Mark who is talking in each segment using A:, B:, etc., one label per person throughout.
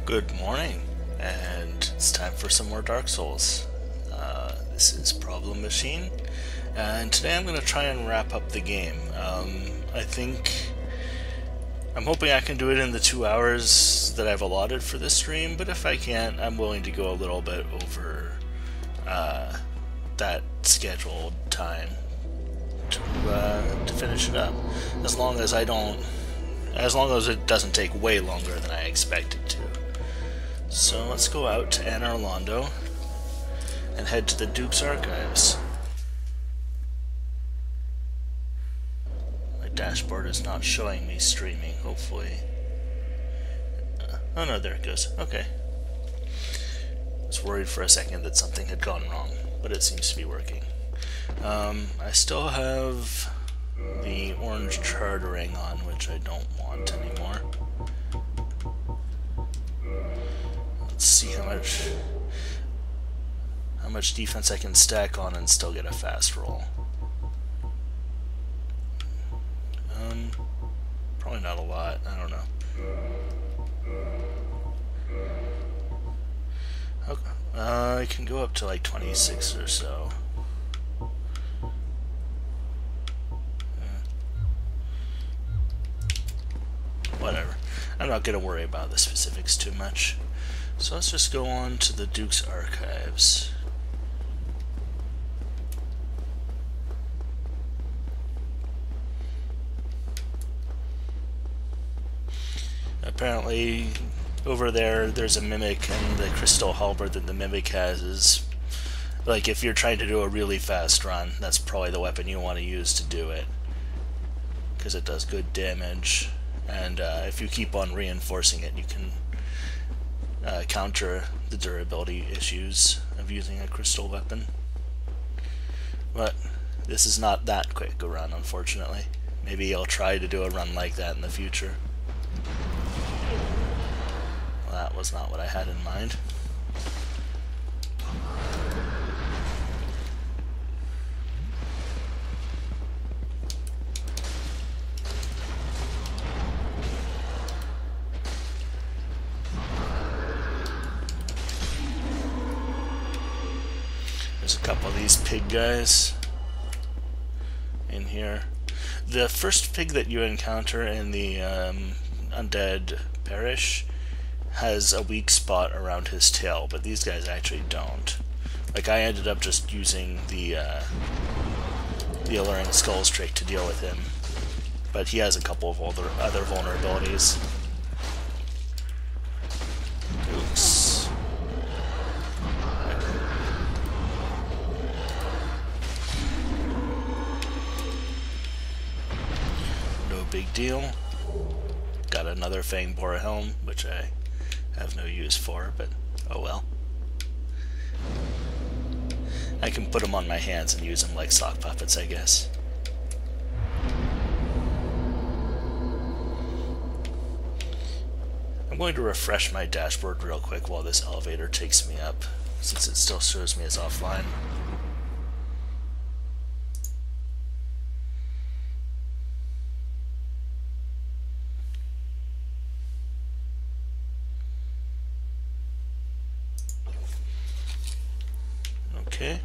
A: Good morning, and it's time for some more Dark Souls. This is Problem Machine, and today I'm going to try and wrap up the game. I'm hoping I can do it in the 2 hours that I've allotted for this stream, but if I can't, I'm willing to go a little bit over that scheduled time to finish it up. As long as it doesn't take way longer than I expect it to. So let's go out to Anor Londo and head to the Duke's Archives. My dashboard is not showing me streaming, hopefully. Oh no, there it goes. Okay. I was worried for a second that something had gone wrong, but it seems to be working. I still have the orange chartering on, which I don't want anymore. Let's see how much defense I can stack on and still get a fast roll. Probably not a lot. I don't know. Okay. I can go up to like 26 or so. Whatever. I'm not going to worry about the specifics too much. So let's just go on to the Duke's Archives. Apparently, over there's a Mimic, and the Crystal Halberd that the Mimic has is, like, if you're trying to do a really fast run, that's probably the weapon you want to use to do it. Because it does good damage, and if you keep on reinforcing it, you can counter the durability issues of using a crystal weapon. But this is not that quick a run, unfortunately. Maybe I'll try to do a run like that in the future. Well, that was not what I had in mind. There's a couple of these pig guys in here. The first pig that you encounter in the Undead Parish has a weak spot around his tail, but these guys actually don't. Like, I ended up just using the Alluring Skulls trick to deal with him, but he has a couple of other vulnerabilities. Oops. No big deal. Got another Fangbora helm, which I have no use for, but oh well. I can put them on my hands and use them like sock puppets, I guess. I'm going to refresh my dashboard real quick while this elevator takes me up, since it still shows me as offline. Okay,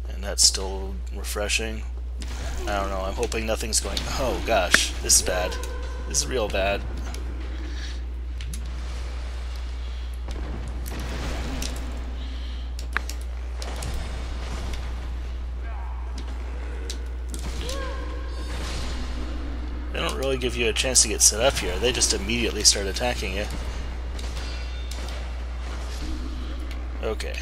A: and that's still refreshing. I don't know, I'm hoping nothing's going... Oh gosh, this is bad. This is real bad. They don't really give you a chance to get set up here, they just immediately start attacking you. Okay.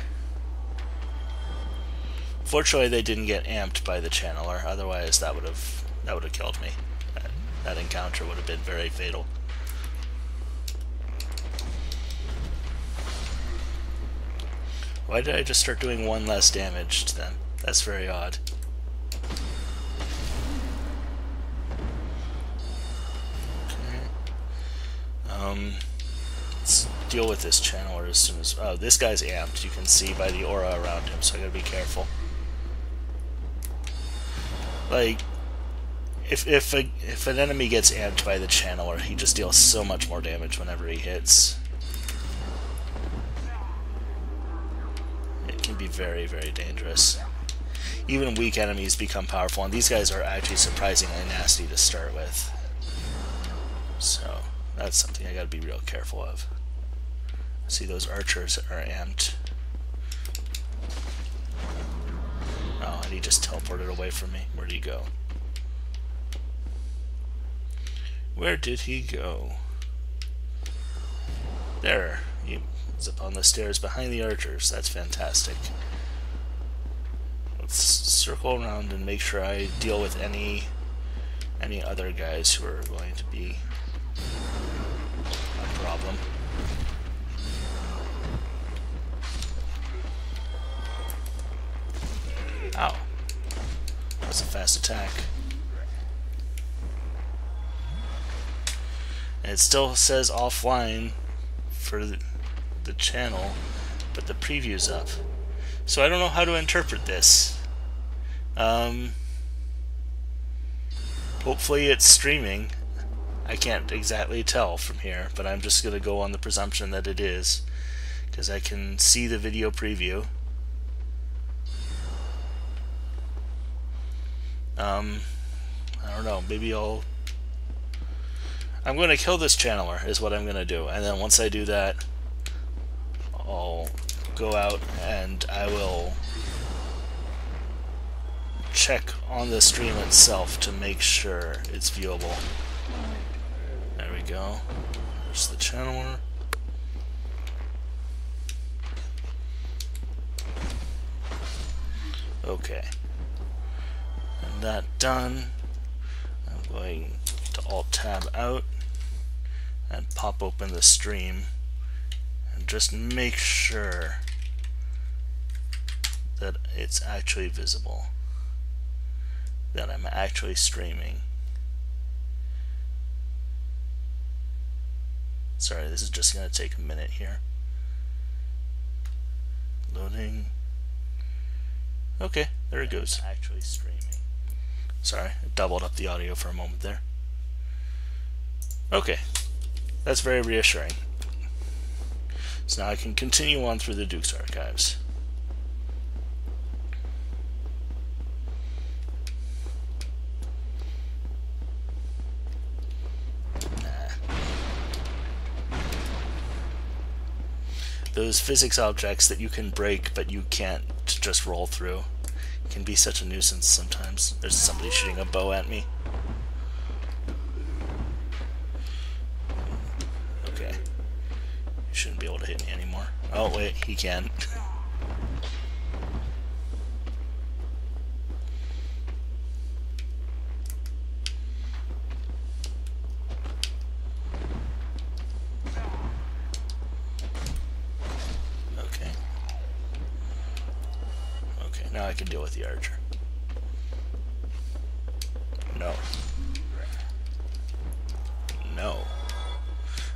A: Fortunately, they didn't get amped by the channeler. Otherwise, that would have killed me. That encounter would have been very fatal. Why did I just start doing one less damage to them? That's very odd. Okay. Let's deal with this channeler as soon as... Oh, this guy's amped. You can see by the aura around him, so I gotta be careful. Like, if an enemy gets amped by the channeler, he just deals so much more damage whenever he hits. can be very, very dangerous. Even weak enemies become powerful, and these guys are actually surprisingly nasty to start with. So, that's something I gotta be real careful of. See, those archers are amped. Oh, and he just teleported away from me. Where'd he go? Where did he go? There. He's up on the stairs behind the archers. That's fantastic. Let's circle around and make sure I deal with any other guys who are going to be a problem. Ow. That's a fast attack. And it still says offline for the channel, but the preview's up. So I don't know how to interpret this. Hopefully it's streaming. I can't exactly tell from here, but I'm just going to go on the presumption that it is, because I can see the video preview. I don't know, maybe I'm going to kill this channeler is what I'm going to do, and then once I do that, I'll go out and I will check on the stream itself to make sure it's viewable. There we go. There's the channeler. Okay. And that done, I'm going to Alt-Tab out and pop open the stream and just make sure that it's actually visible, that I'm actually streaming. Sorry, this is just going to take a minute here. Loading. Okay, there it goes. Actually streaming. Sorry, I doubled up the audio for a moment there. Okay, that's very reassuring. So now I can continue on through the Duke's archives. Those physics objects that you can break but you can't just roll through can be such a nuisance sometimes. There's somebody shooting a bow at me. Okay. He shouldn't be able to hit me anymore. Oh wait, he can. Now I can deal with the archer. No. No.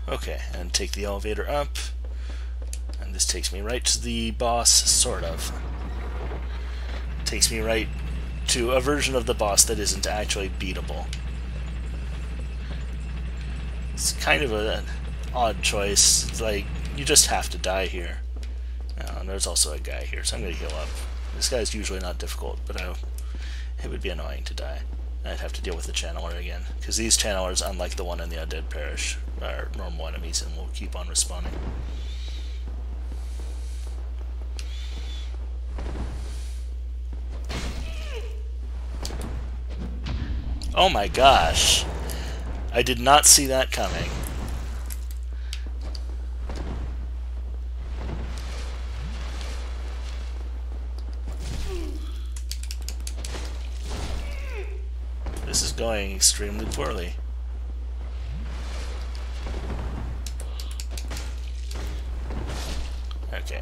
A: Okay, and take the elevator up. And this takes me right to the boss, sort of. Takes me right to a version of the boss that isn't actually beatable. It's kind of an odd choice. It's like, you just have to die here. And there's also a guy here, so I'm going to heal up. This guy's usually not difficult, but it would be annoying to die. I'd have to deal with the channeler again, because these channelers, unlike the one in the Undead Parish, are normal enemies and will keep on respawning. Oh my gosh! I did not see that coming. This is going extremely poorly. Okay.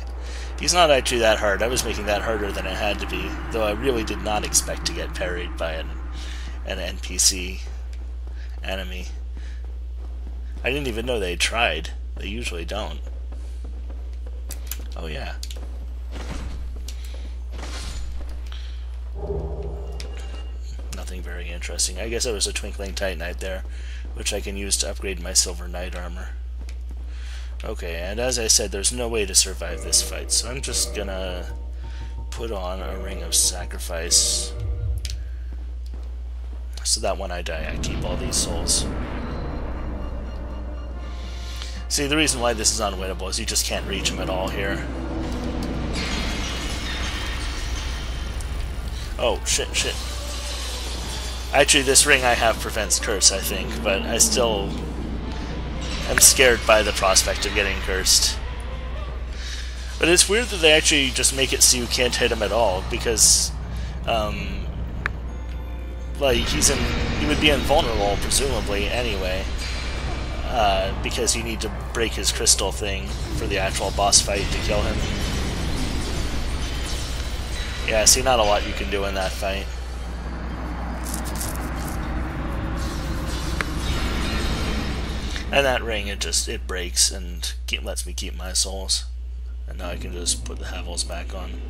A: He's not actually that hard. I was making that harder than it had to be, though I really did not expect to get parried by an NPC enemy. I didn't even know they tried. They usually don't. Oh yeah. Nothing very interesting. I guess there was a Twinkling Titanite there, which I can use to upgrade my Silver Knight armor. Okay, and as I said, there's no way to survive this fight, so I'm just gonna put on a ring of sacrifice. So that when I die, I keep all these souls. See, the reason why this is unwinnable is you just can't reach him at all here. Oh, shit. Actually, this ring I have prevents curse, I think, but I still am scared by the prospect of getting cursed. But it's weird that they actually just make it so you can't hit him at all, because, like, he would be invulnerable, presumably, anyway, because you need to break his crystal thing for the actual boss fight to kill him. Yeah, see, not a lot you can do in that fight. And that ring, it breaks and lets me keep my souls. And now I can just put the Havels back on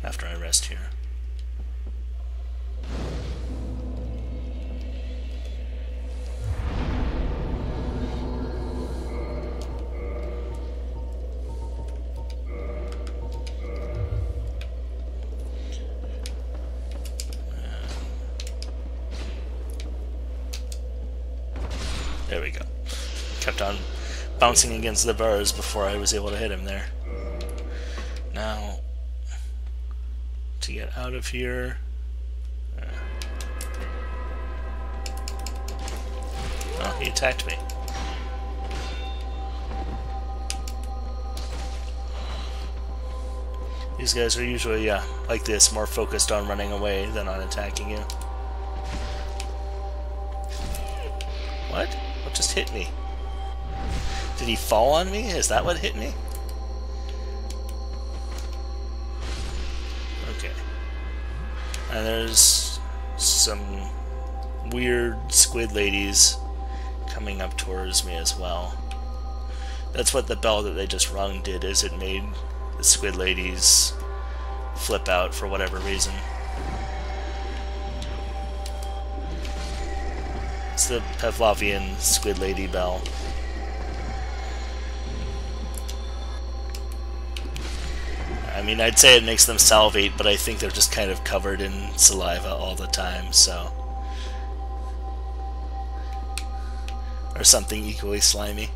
A: after I rest here. There we go. Kept on bouncing against the bars before I was able to hit him there. Now, to get out of here... oh, he attacked me. These guys are usually, like this, more focused on running away than on attacking you. What? What just hit me? Did he fall on me? Is that what hit me? Okay. And there's some weird squid ladies coming up towards me as well. That's what the bell that they just rung did, is it made the squid ladies flip out for whatever reason. It's the Pavlovian squid lady bell. I mean, I'd say it makes them salivate, but I think they're just kind of covered in saliva all the time, so... or something equally slimy.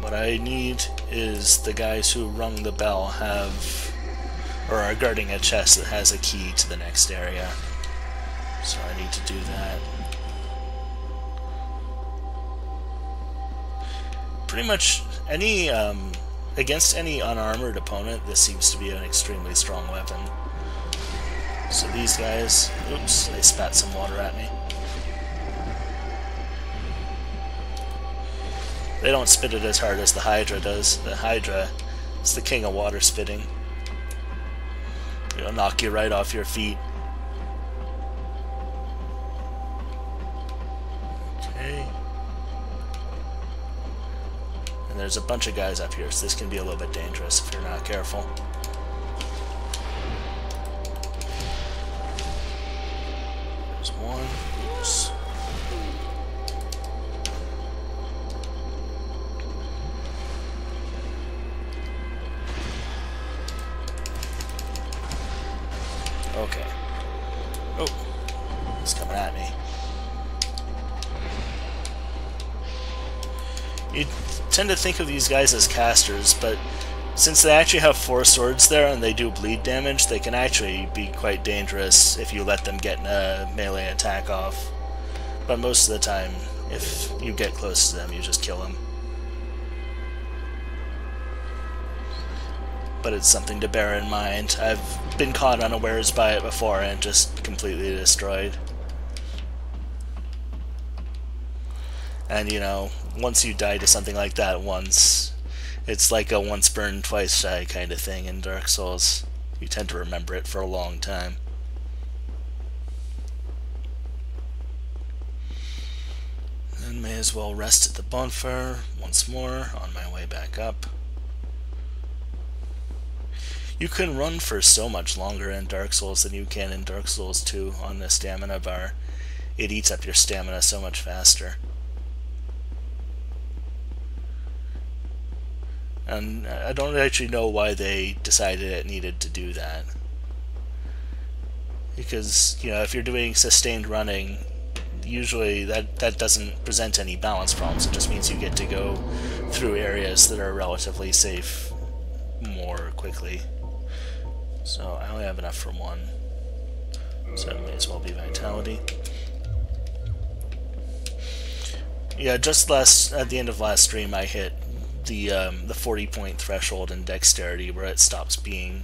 A: What I need is the guys who rung the bell have, or are guarding a chest that has a key to the next area. So I need to do that. Pretty much any, against any unarmored opponent, this seems to be an extremely strong weapon. So these guys, oops, they spat some water at me. They don't spit it as hard as the Hydra does. The Hydra is the king of water spitting. It'll knock you right off your feet. Okay. And there's a bunch of guys up here, so this can be a little bit dangerous if you're not careful. There's one. Oops. Okay. Oh, he's coming at me. You tend to think of these guys as casters, but since they actually have 4 swords there and they do bleed damage, they can actually be quite dangerous if you let them get a melee attack off. But most of the time, if you get close to them, you just kill them. But it's something to bear in mind. I've been caught unawares by it before and just completely destroyed. And you know, once you die to something like that once, it's like a once burned twice shy kind of thing in Dark Souls. You tend to remember it for a long time. And may as well rest at the bonfire once more on my way back up. You can run for so much longer in Dark Souls than you can in Dark Souls 2 on the stamina bar. it eats up your stamina so much faster. And I don't actually know why they decided it needed to do that. Because, you know, if you're doing sustained running, usually that doesn't present any balance problems. It just means you get to go through areas that are relatively safe more quickly. So I only have enough for one. So it may as well be Vitality. Yeah, just at the end of last stream, I hit the 40-point threshold in Dexterity, where it stops being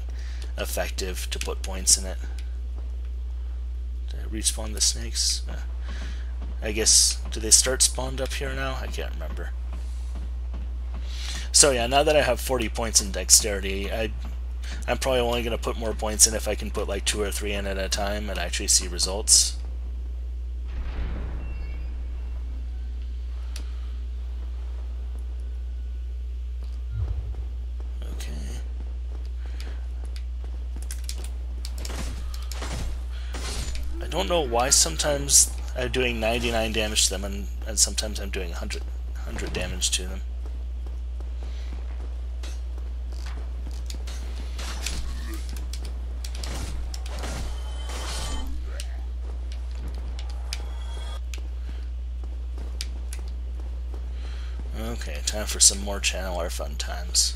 A: effective to put points in it. Did I respawn the snakes? I guess, do they start spawned up here now? I can't remember. So yeah, now that I have 40 points in Dexterity, I'm probably only going to put more points in if I can put like 2 or 3 in at a time and actually see results. I don't know why sometimes I'm doing 99 damage to them and sometimes I'm doing 100 damage to them. Okay, time for some more Channeler fun times.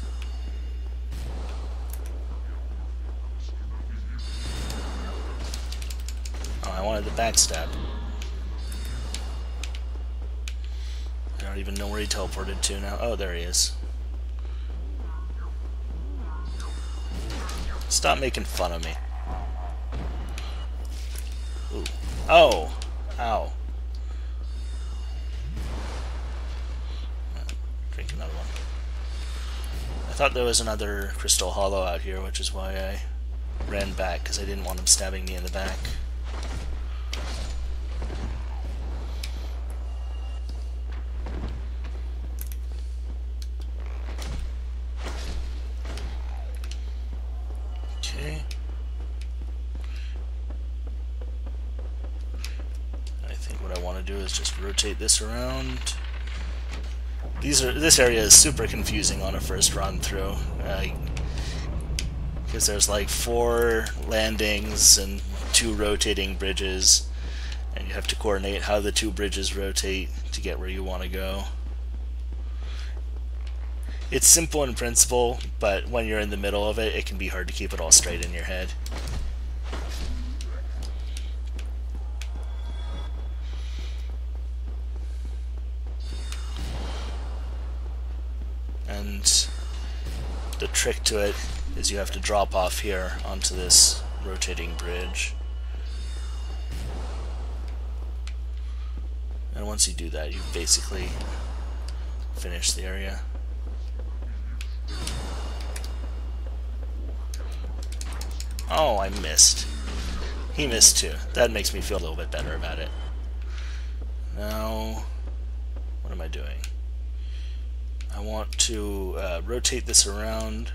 A: I wanted the backstab. I don't even know where he teleported to now. Oh, there he is. Stop making fun of me. Ooh. Oh! Ow. Drink another one. I thought there was another Crystal Hollow out here, which is why I ran back, because I didn't want him stabbing me in the back. Just rotate this around. This area is super confusing on a first run through, because there's like 4 landings and 2 rotating bridges, and you have to coordinate how the 2 bridges rotate to get where you want to go. It's simple in principle, but when you're in the middle of it, it can be hard to keep it all straight in your head. And the trick to it is you have to drop off here onto this rotating bridge. And once you do that, you basically finish the area. Oh, I missed. He missed too. That makes me feel a little bit better about it. Now, what am I doing? I want to rotate this around.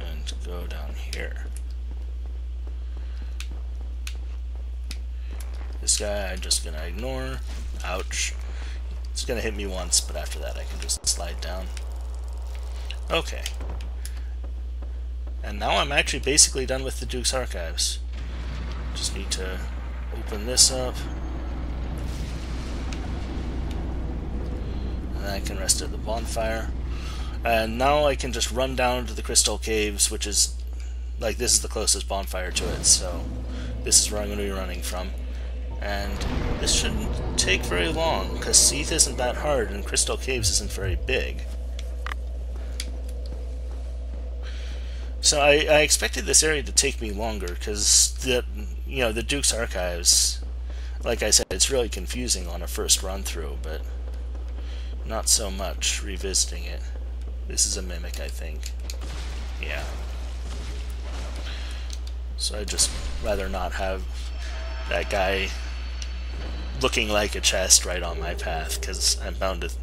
A: And go down here. This guy I'm just going to ignore. Ouch. It's going to hit me once, but after that I can just slide down. Okay. And now I'm actually basically done with the Duke's Archives. Just need to open this up. And then I can rest at the bonfire. And now I can just run down to the Crystal Caves, which is, like, this is the closest bonfire to it, so this is where I'm going to be running from. And this shouldn't take very long, because Seath isn't that hard and Crystal Caves isn't very big. So I expected this area to take me longer, because the Duke's Archives, like I said, it's really confusing on a first run through, but not so much revisiting it. This is a mimic, I think. Yeah. So I'd just rather not have that guy looking like a chest right on my path, because I'm bound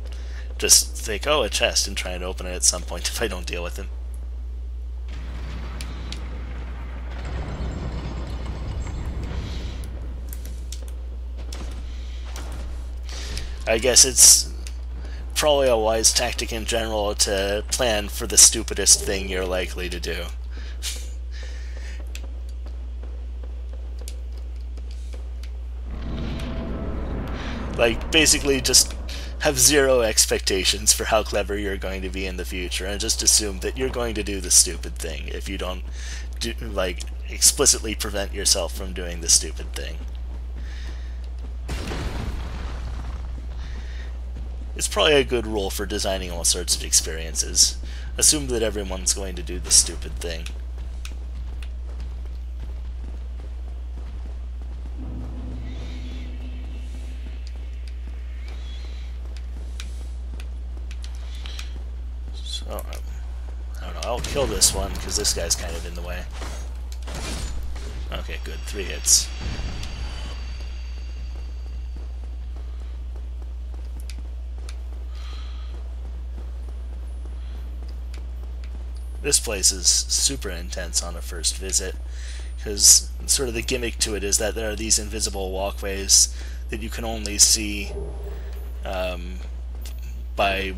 A: to just think, oh, a chest, and try and open it at some point if I don't deal with him. I guess it's probably a wise tactic in general to plan for the stupidest thing you're likely to do. Like, basically just have zero expectations for how clever you're going to be in the future, and just assume that you're going to do the stupid thing if you don't explicitly prevent yourself from doing the stupid thing. It's probably a good rule for designing all sorts of experiences. Assume that everyone's going to do the stupid thing. So, I don't know, I'll kill this one, because this guy's kind of in the way. Okay, good. 3 hits. This place is super intense on a first visit, because sort of the gimmick to it is that there are these invisible walkways that you can only see by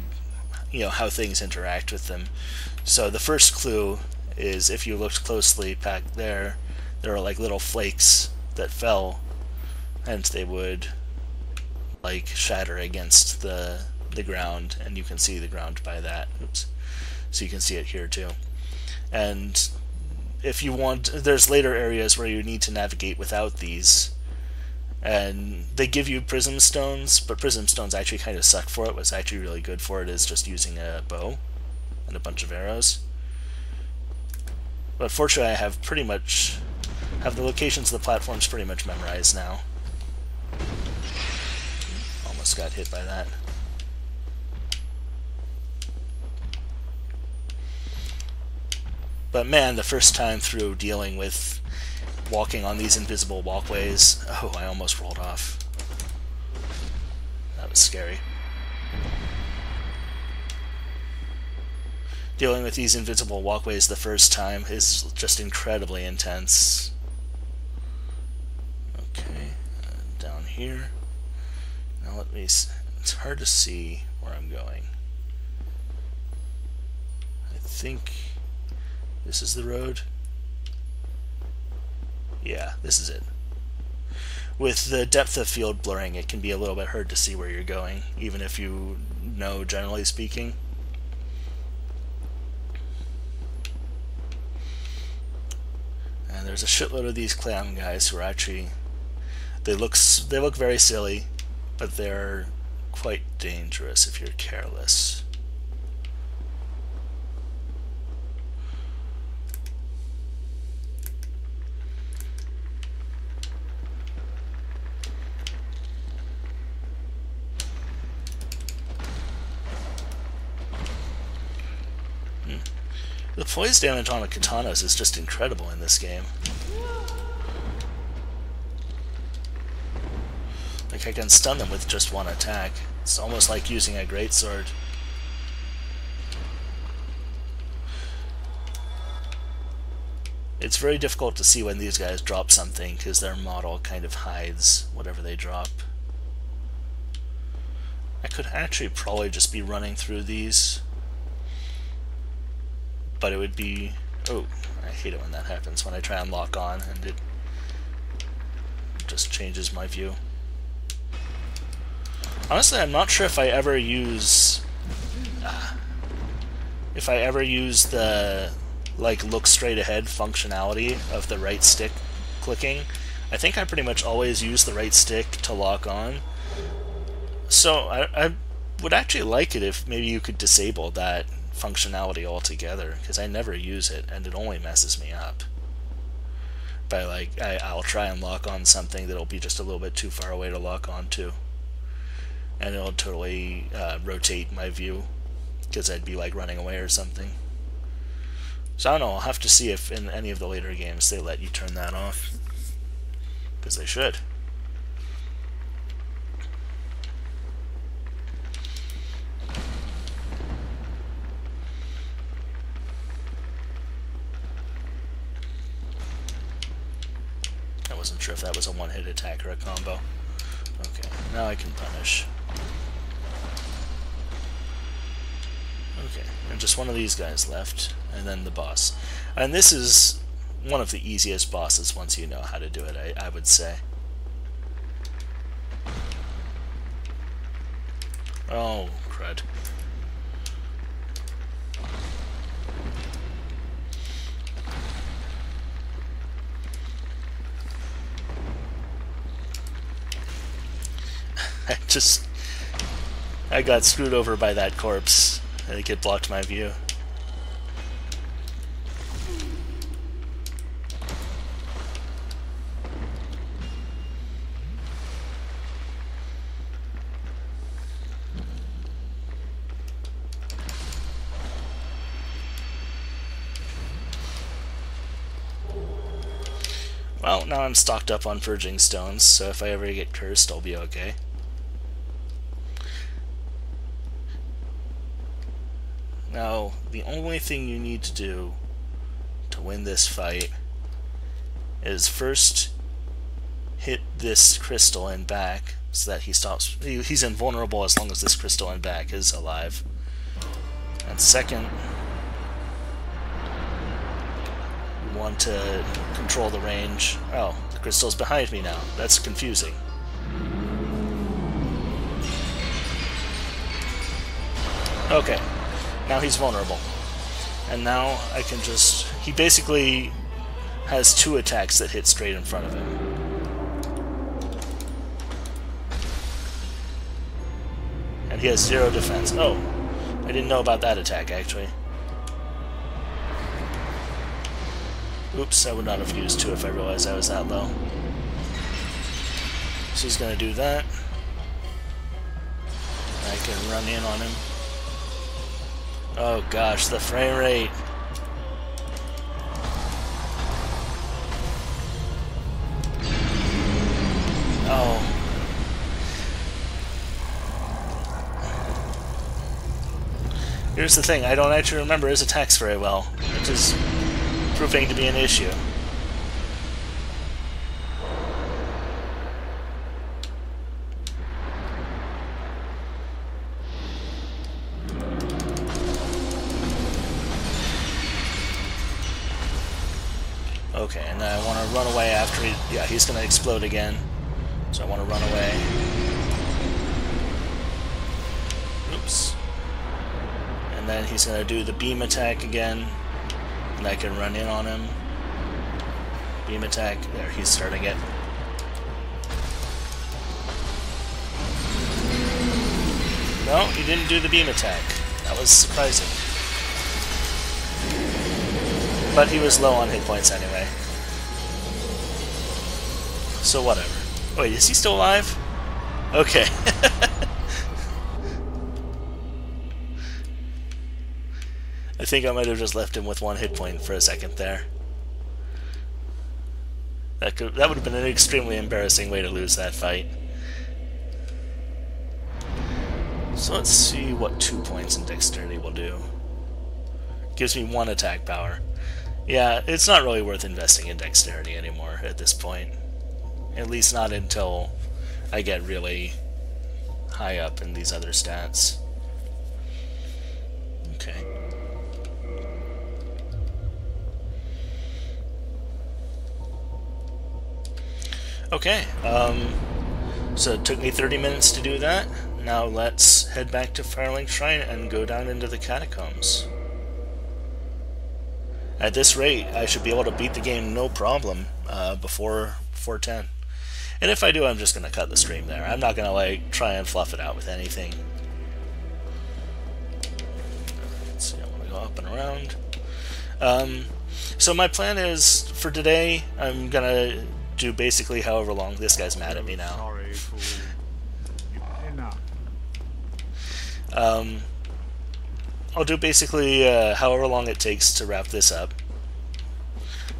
A: how things interact with them. So the first clue is, if you looked closely back there are like little flakes that fell, and they would like shatter against the ground, and you can see the ground by that. Oops. So you can see it here too. And if you want, there's later areas where you need to navigate without these, and they give you prism stones, but prism stones actually kind of suck for it. What's actually really good for it is just using a bow and a bunch of arrows. But fortunately I have the locations of the platforms pretty much memorized now. Almost got hit by that. But man, the first time through dealing with walking on these invisible walkways, oh, I almost rolled off. That was scary. Dealing with these invisible walkways the first time is just incredibly intense. Okay, down here. Now let me... It's hard to see where I'm going. I think... this is the road? Yeah, this is it. With the depth of field blurring, it can be a little bit hard to see where you're going, even if you know, generally speaking. And there's a shitload of these clam guys who are actually... They look very silly, but they're quite dangerous if you're careless. The poise damage on the katanas is just incredible in this game. Like, I can stun them with just one attack. It's almost like using a greatsword. It's very difficult to see when these guys drop something, because their model kind of hides whatever they drop. I could actually probably just be running through these, but it would be... oh, I hate it when that happens, when I try and lock on and it just changes my view. Honestly, I'm not sure if I ever use the like look straight ahead functionality of the right stick clicking. I think I pretty much always use the right stick to lock on. So I would actually like it if maybe you could disable that functionality altogether, because I never use it and it only messes me up. By like, I'll try and lock on something that'll be just a little bit too far away to lock on to, and it'll totally rotate my view, because I'd be like running away or something. So I don't know, I'll have to see if in any of the later games they let you turn that off, because they should. wasn't sure if that was a one-hit attack or a combo. Okay, now I can punish. Okay, and just one of these guys left, and then the boss. And this is one of the easiest bosses once you know how to do it, I would say. Oh, crud. I got screwed over by that corpse. I think it blocked my view. Well, now I'm stocked up on purging stones, so if I ever get cursed, I'll be okay. Now, the only thing you need to do to win this fight is first hit this crystal and back so that he stops. He's invulnerable as long as this crystal and back is alive. And second, you want to control the range. Oh, the crystal's behind me now. That's confusing. Okay. Now he's vulnerable. And now I can just... He basically has two attacks that hit straight in front of him. And he has 0 defense. Oh, I didn't know about that attack, actually. Oops, I would not have used 2 if I realized I was that low. So he's going to do that. I can run in on him. Oh gosh, the frame rate. Oh. Here's the thing, I don't actually remember his attacks very well, which is proving to be an issue. Okay, and then I want to run away after he... Yeah, he's going to explode again. So I want to run away. Oops. And then he's going to do the beam attack again. And I can run in on him. Beam attack. There, he's starting it. No, he didn't do the beam attack. That was surprising. But he was low on hit points anyway. So whatever. Wait, is he still alive? Okay. I think I might have just left him with 1 hit point for a second there. That would have been an extremely embarrassing way to lose that fight. So let's see what 2 points in dexterity will do. Gives me 1 attack power. Yeah, it's not really worth investing in dexterity anymore at this point. At least not until I get really high up in these other stats. Okay. Okay, so it took me 30 minutes to do that. Now let's head back to Firelink Shrine and go down into the catacombs. At this rate, I should be able to beat the game no problem before 410. And if I do, I'm just going to cut the stream there. I'm not going to like try and fluff it out with anything. Let's see, I want to go up and around. So my plan is, for today, I'm going to do basically however long... This guy's mad at me now. I'll do basically however long it takes to wrap this up,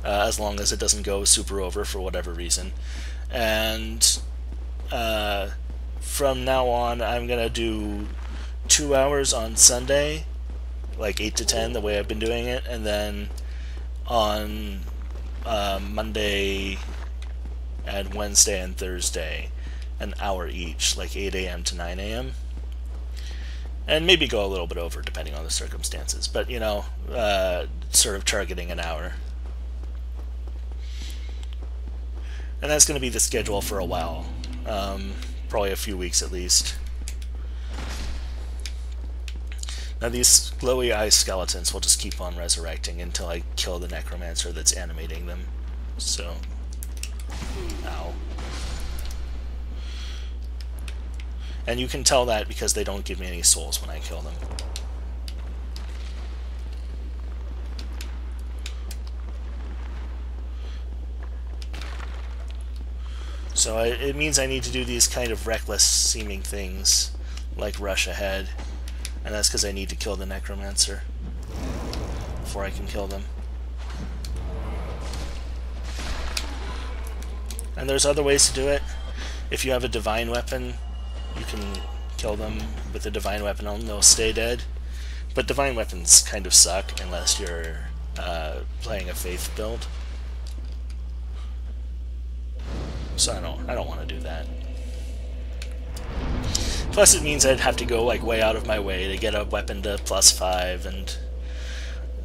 A: as long as it doesn't go super over for whatever reason. And from now on, I'm going to do 2 hours on Sunday, like 8 to 10, the way I've been doing it, and then on Monday and Wednesday and Thursday, an hour each, like 8 a.m. to 9 a.m. And maybe go a little bit over depending on the circumstances, but you know, sort of targeting an hour. And that's going to be the schedule for a while, probably a few weeks at least. Now these glowy eye skeletons will just keep on resurrecting until I kill the necromancer that's animating them. So, ow. And you can tell that because they don't give me any souls when I kill them. So it means I need to do these kind of reckless-seeming things, like rush ahead, and that's because I need to kill the necromancer before I can kill them. And there's other ways to do it. If you have a divine weapon, you can kill them with a divine weapon and they'll stay dead. But divine weapons kind of suck unless you're playing a faith build. So I don't want to do that. Plus it means I'd have to go like way out of my way to get a weapon to +5 and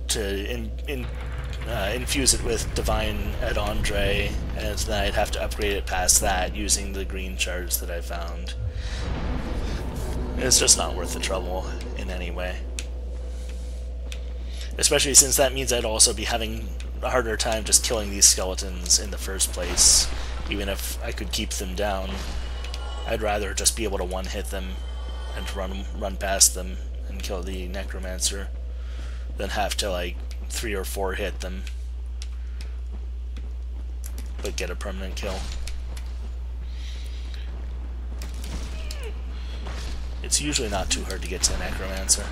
A: to infuse it with Divine Ed Andre, and then I'd have to upgrade it past that using the green shards that I found. It's just not worth the trouble in any way. Especially since that means I'd also be having a harder time just killing these skeletons in the first place. Even if I could keep them down, I'd rather just be able to one-hit them and run past them and kill the necromancer than have to like 3 or 4 hit them but get a permanent kill. It's usually not too hard to get to the necromancer.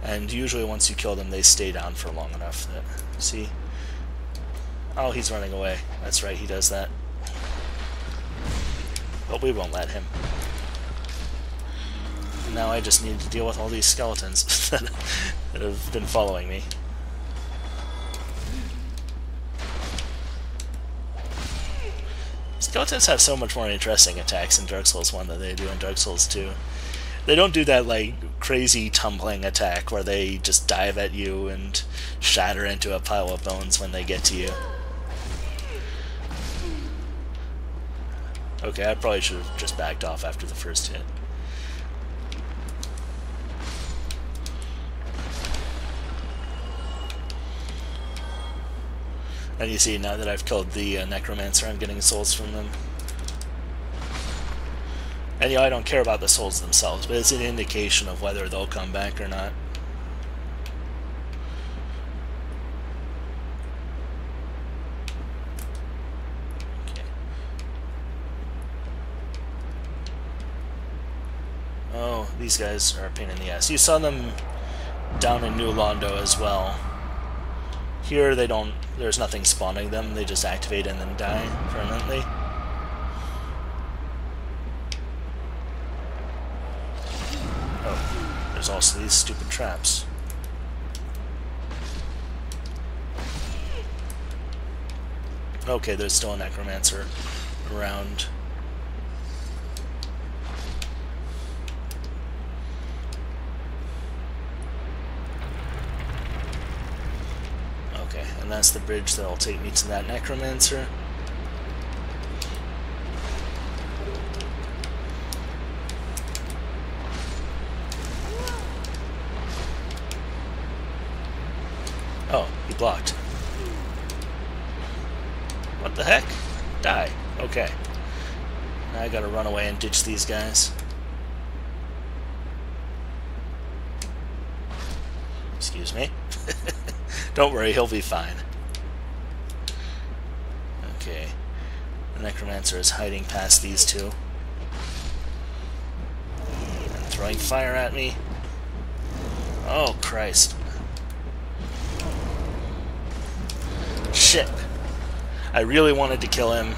A: And usually once you kill them they stay down for long enough that, see? Oh, he's running away. That's right, he does that. But we won't let him. Now I just need to deal with all these skeletons that have been following me. Skeletons have so much more interesting attacks in Dark Souls 1 than they do in Dark Souls 2. They don't do that like crazy tumbling attack where they just dive at you and shatter into a pile of bones when they get to you. Okay, I probably should have just backed off after the first hit. And you see, now that I've killed the necromancer, I'm getting souls from them. And you know, I don't care about the souls themselves, but it's an indication of whether they'll come back or not. Okay. Oh, these guys are a pain in the ass. You saw them down in New Londo as well. Here they don't, there's nothing spawning them, they just activate and then die permanently. Oh, there's also these stupid traps. Okay, there's still a necromancer around. And that's the bridge that'll take me to that necromancer. Oh, he blocked. What the heck? Die. Okay. Now I gotta run away and ditch these guys. Excuse me. Don't worry, he'll be fine. Okay. The necromancer is hiding past these two. And throwing fire at me. Oh, Christ. Shit. I really wanted to kill him,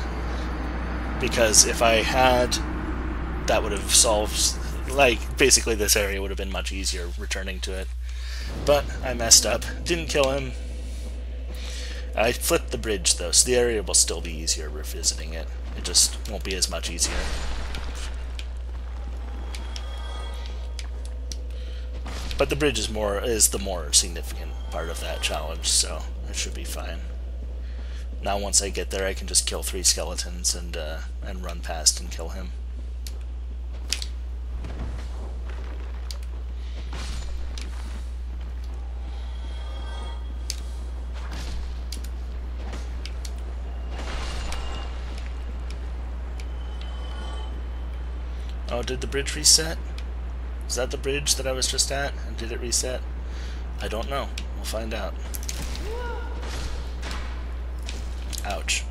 A: because if I had, that would have solved, like, basically this area would have been much easier returning to it. But I messed up. Didn't kill him. I flipped the bridge though, so the area will still be easier revisiting it. It just won't be as much easier. But the bridge is the more significant part of that challenge, so it should be fine. Now once I get there, I can just kill 3 skeletons and run past and kill him. Oh, did the bridge reset? Is that the bridge that I was just at? And did it reset? I don't know. We'll find out. Ouch.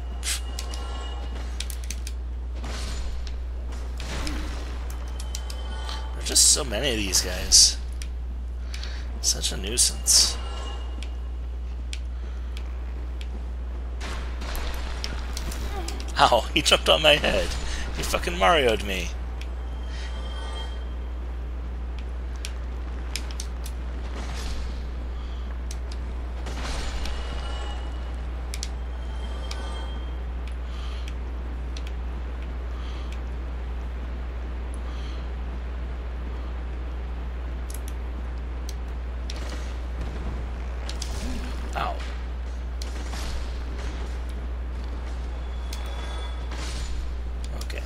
A: There's just so many of these guys. Such a nuisance. Ow, he jumped on my head. He fucking Mario'd me. Ow. Okay.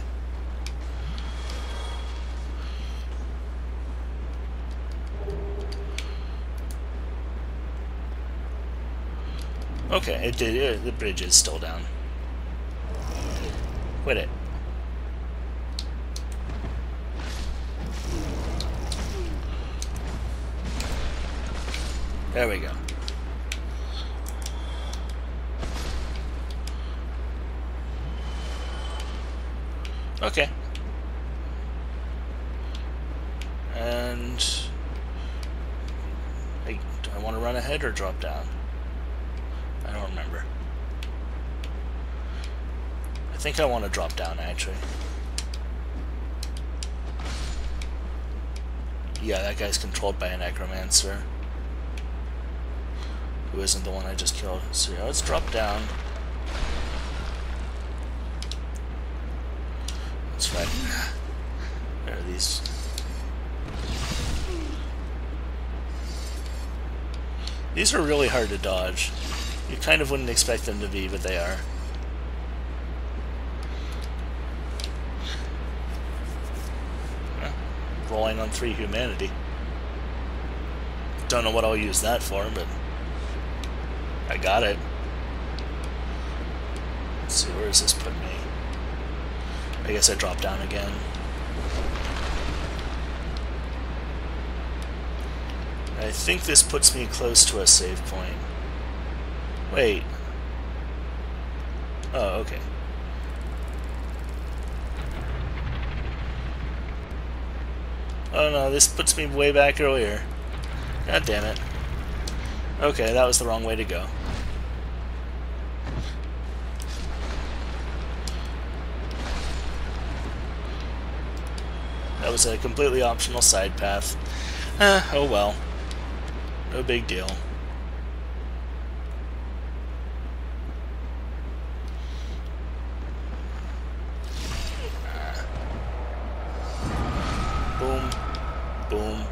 A: Okay, it did. The bridge is still down. Quit it. There we go. Okay. And do I want to run ahead or drop down? I don't remember. I think I want to drop down, actually. Yeah, that guy's controlled by a necromancer, who isn't the one I just killed. So yeah, let's drop down. That's right. There are these. These are really hard to dodge. You kind of wouldn't expect them to be, but they are. Well, rolling on 3 humanity. Don't know what I'll use that for, but I got it. Let's see, where does this put me? I guess I drop down again. I think this puts me close to a save point. Wait. Oh, okay. Oh no, this puts me way back earlier. God damn it. Okay, that was the wrong way to go. That was a completely optional side path. Oh well. No big deal. Boom. Boom.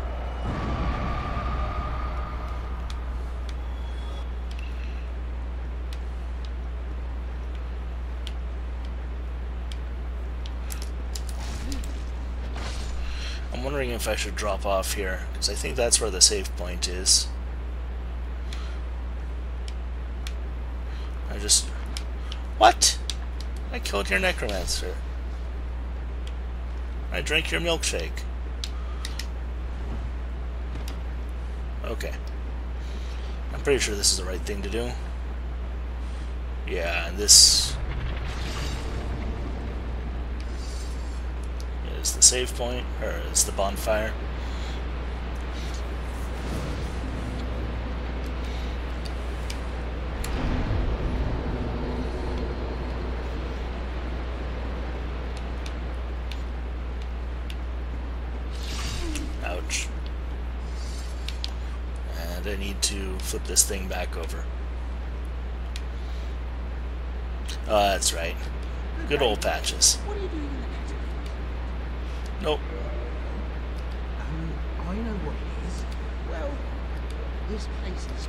A: I'm wondering if I should drop off here, because I think that's where the save point is. I just... What? I killed your necromancer. I drank your milkshake. Okay. I'm pretty sure this is the right thing to do. Yeah, this is the save point, or is the bonfire. Ouch. And I need to flip this thing back over. Oh, that's right. Good old Patches.
B: What are you doing in the attic?
A: Nope.
B: I know what it is. Well, this place is...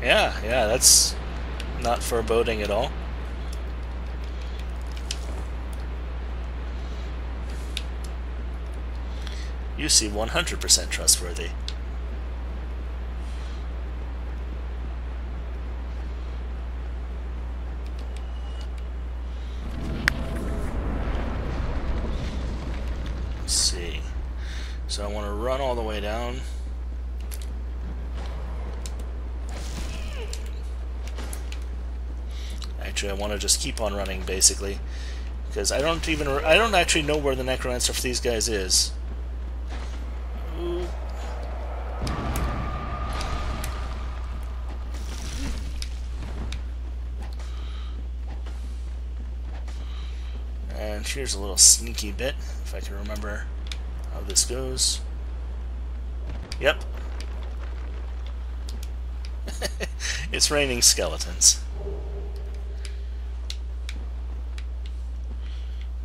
A: Yeah, that's not foreboding at all. You seem 100% trustworthy. Let's see. So I want to run all the way down. Actually, I want to just keep on running, basically, because I don't actually know where the necromancer for these guys is. Ooh. And here's a little sneaky bit, if I can remember how this goes. Yep. It's raining skeletons.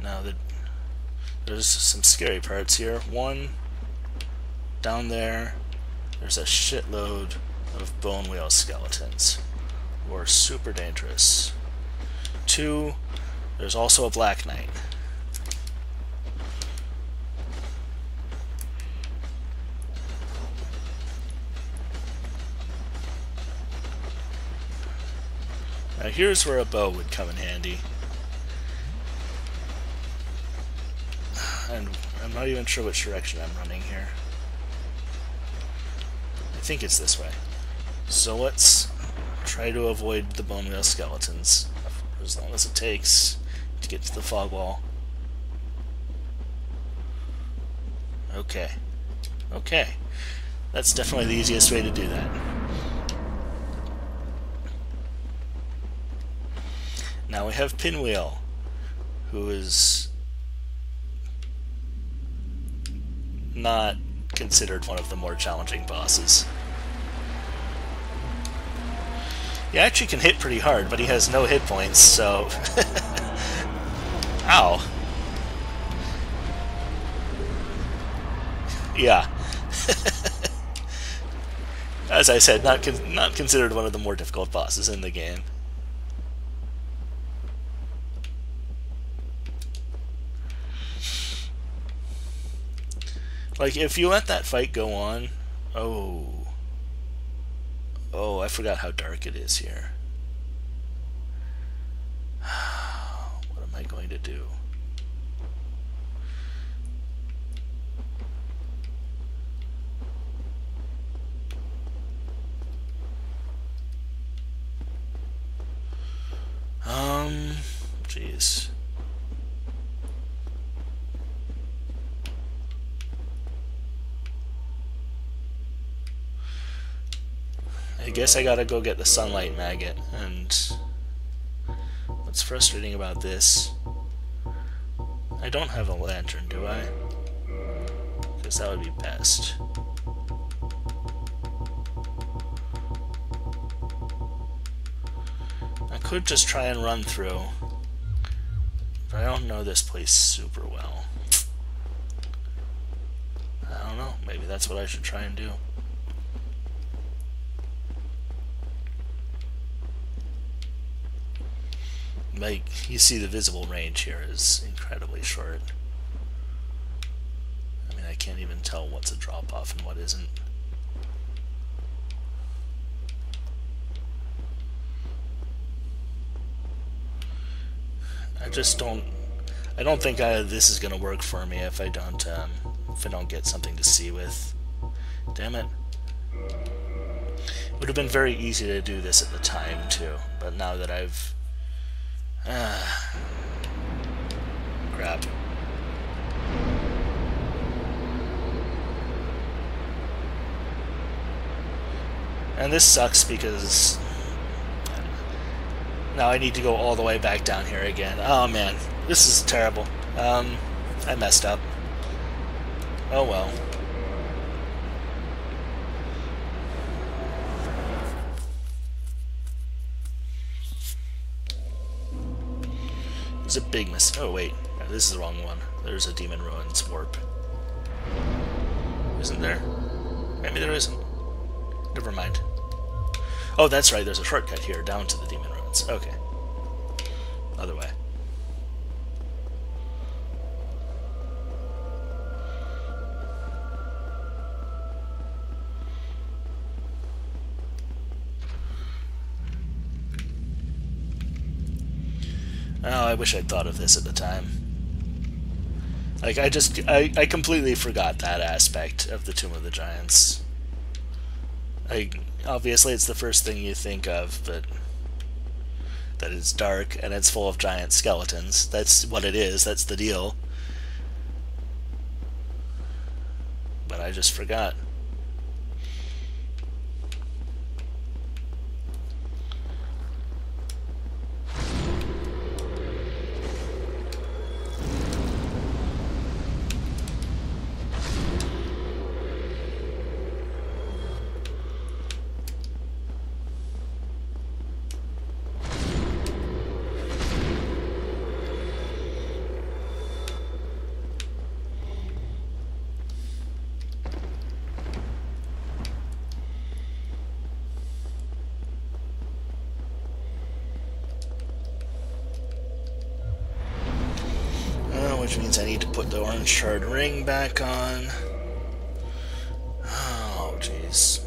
A: Now there's some scary parts here. One, down there's a shitload of bone wheel skeletons, who are super dangerous. Two, there's also a Black Knight. Now here's where a bow would come in handy. And I'm not even sure which direction I'm running here. I think it's this way. So let's try to avoid the bone wheel skeletons for as long as it takes to get to the fog wall. Okay. Okay. That's definitely the easiest way to do that. Now we have Pinwheel, who is not considered one of the more challenging bosses. He actually can hit pretty hard, but he has no hit points, so... Ow. Yeah. As I said, not considered one of the more difficult bosses in the game. Like, if you let that fight go on... Oh, I forgot how dark it is here. What am I going to do? Jeez. I guess I gotta go get the sunlight maggot, and what's frustrating about this, I don't have a lantern, do I? Because that would be best. I could just try and run through, but I don't know this place super well. I don't know, maybe that's what I should try and do. Like, you see the visible range here is incredibly short. I mean, I can't even tell what's a drop-off and what isn't. I don't think this is gonna work for me if I don't get something to see with. Damn it. It would have been very easy to do this at the time, too, but now that I've... crap. And this sucks because now I need to go all the way back down here again. Oh man, this is terrible. I messed up. Oh well. There's a big Oh, wait. No, this is the wrong one. There's a Demon Ruins warp. Isn't there? Maybe there isn't. Never mind. Oh, that's right. There's a shortcut here down to the Demon Ruins. Okay. Other way. Oh, I wish I'd thought of this at the time. Like, I completely forgot that aspect of the Tomb of the Giants. Obviously it's the first thing you think of, but that it's dark and it's full of giant skeletons. That's what it is, that's the deal. But I just forgot. Which means I need to put the orange shard ring back on. Oh, jeez.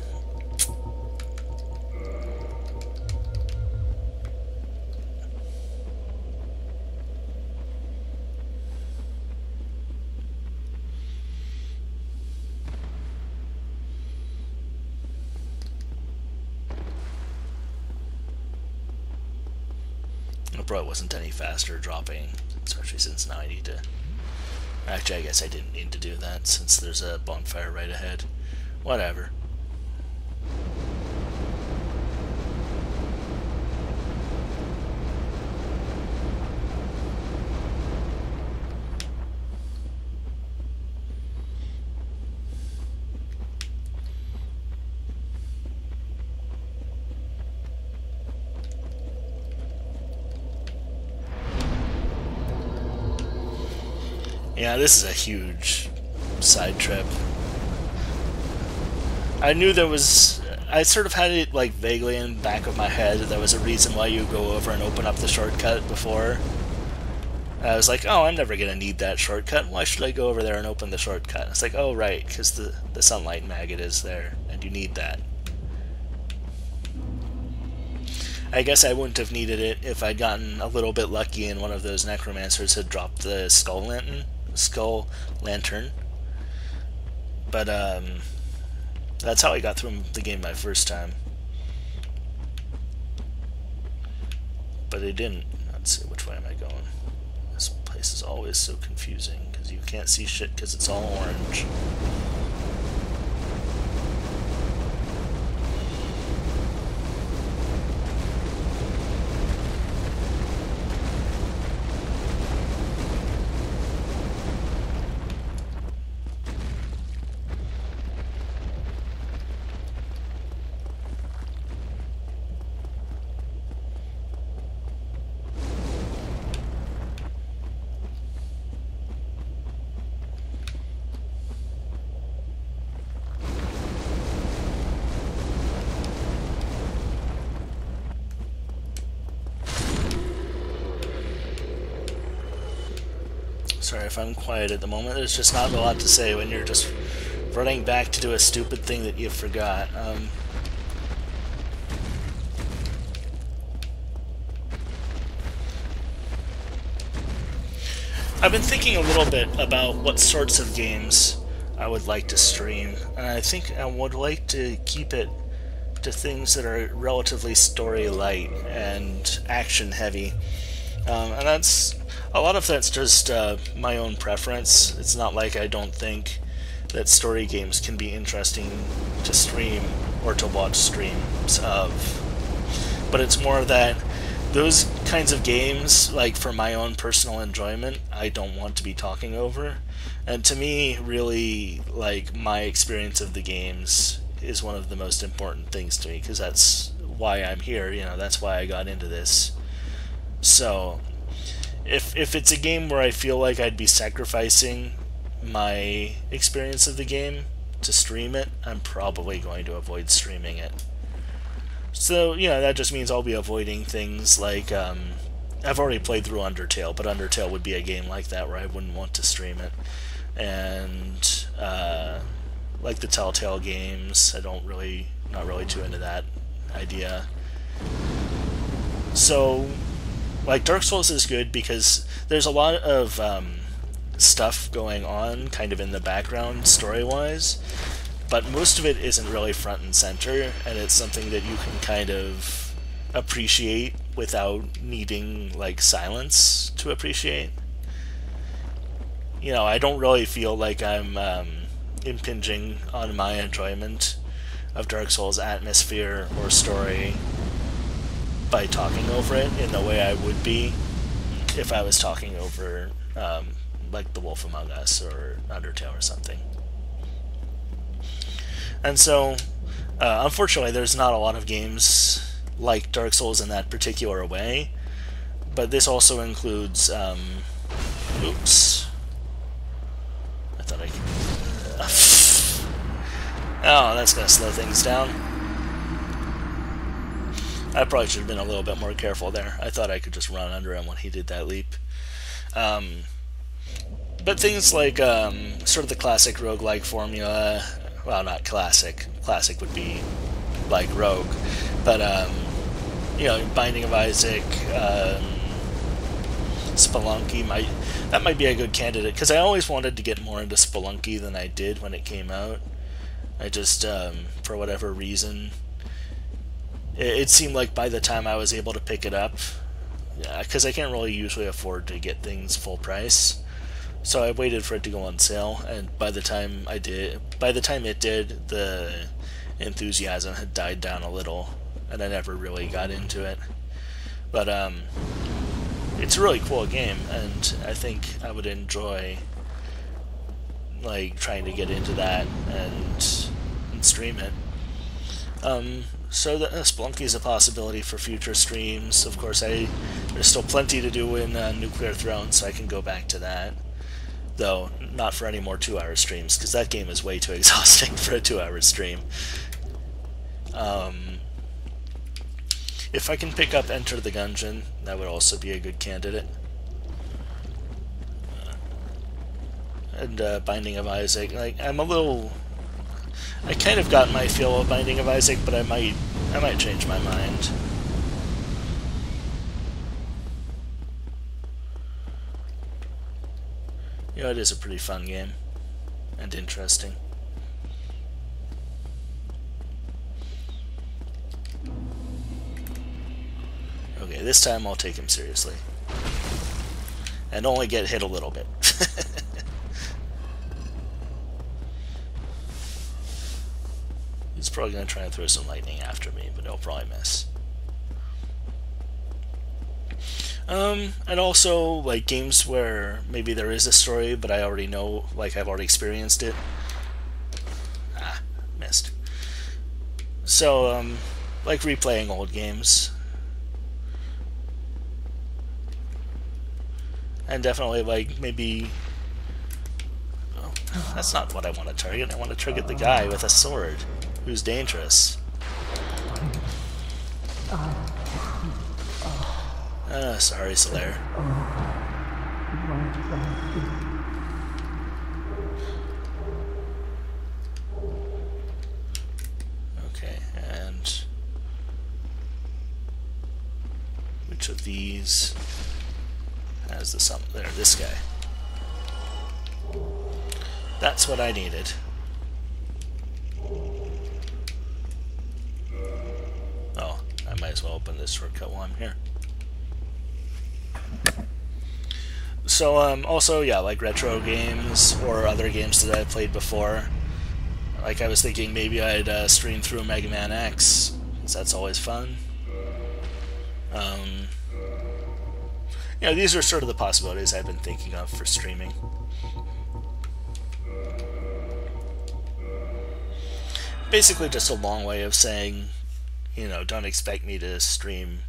A: It probably wasn't any faster dropping, especially since now I need to... Actually, I guess I didn't need to do that since there's a bonfire right ahead. Whatever. Yeah, this is a huge side trip. I knew there was... I sort of had it like vaguely in the back of my head that there was a reason why you go over and open up the shortcut before. I was like, oh, I'm never going to need that shortcut. Why should I go over there and open the shortcut? It's like, oh, right, because the sunlight maggot is there, and you need that. I guess I wouldn't have needed it if I'd gotten a little bit lucky and one of those necromancers had dropped the skull lantern. But that's how I got through the game my first time. But it didn't. Let's see, which way am I going? This place is always so confusing because you can't see shit because it's all orange. Sorry if I'm quiet at the moment. There's just not a lot to say when you're just running back to do a stupid thing that you forgot. I've been thinking a little bit about what sorts of games I would like to stream, and I think I would like to keep it to things that are relatively story light and action heavy. And that's... a lot of that's just my own preference. It's not like I don't think that story games can be interesting to stream or to watch streams of. But it's more that those kinds of games, like for my own personal enjoyment, I don't want to be talking over. And to me, really, like, my experience of the games is one of the most important things to me, because that's why I'm here, you know, that's why I got into this. So... if it's a game where I feel like I'd be sacrificing my experience of the game to stream it, I'm probably going to avoid streaming it. So, that just means I'll be avoiding things like, I've already played through Undertale, but Undertale would be a game like that where I wouldn't want to stream it. And, like the Telltale games, not really too into that idea. So, like, Dark Souls is good because there's a lot of stuff going on kind of in the background story-wise, but most of it isn't really front and center, and it's something that you can kind of appreciate without needing, like, silence to appreciate. I don't really feel like I'm impinging on my enjoyment of Dark Souls atmosphere or story by talking over it in the way I would be if I was talking over like The Wolf Among Us or Undertale or something. And so, unfortunately, there's not a lot of games like Dark Souls in that particular way, but this also includes, oops. I thought I could... oh, that's going to slow things down. I probably should have been a little bit more careful there. I thought I could just run under him when he did that leap. But things like sort of the classic roguelike formula, well, not classic. Classic would be like Rogue. But, Binding of Isaac, Spelunky, that might be a good candidate, because I always wanted to get more into Spelunky than I did when it came out. I just, for whatever reason, it seemed like by the time I was able to pick it up, because I can't really usually afford to get things full price, so I waited for it to go on sale, and by the time it did, the enthusiasm had died down a little, and I never really got into it. But it's a really cool game, and I think I would enjoy like trying to get into that and stream it. So Spelunky is a possibility for future streams. Of course, there's still plenty to do in Nuclear Throne, so I can go back to that. Though, not for any more 2-hour streams, because that game is way too exhausting for a 2-hour stream. If I can pick up Enter the Gungeon, that would also be a good candidate. And Binding of Isaac, like, I kind of got my feel of Binding of Isaac, but I might change my mind. It is a pretty fun game and interesting. Okay, this time I'll take him seriously. And only get hit a little bit. He's probably going to try and throw some lightning after me, but he'll probably miss. And also, like, games where maybe there is a story, but I already know, like, I've already experienced it. Ah, missed. So, like replaying old games. And definitely, like, maybe... Oh, that's not what I want to target. I want to target the guy with a sword, who's dangerous. Sorry, Solaire. Okay, and... which of these has the summon? There, this guy. That's what I needed. Oh, I might as well open this shortcut while I'm here. So, also, yeah, like retro games or other games that I've played before. Like, I was thinking maybe I'd stream through Mega Man X, because that's always fun. These are sort of the possibilities I've been thinking of for streaming. Basically just a long way of saying, don't expect me to stream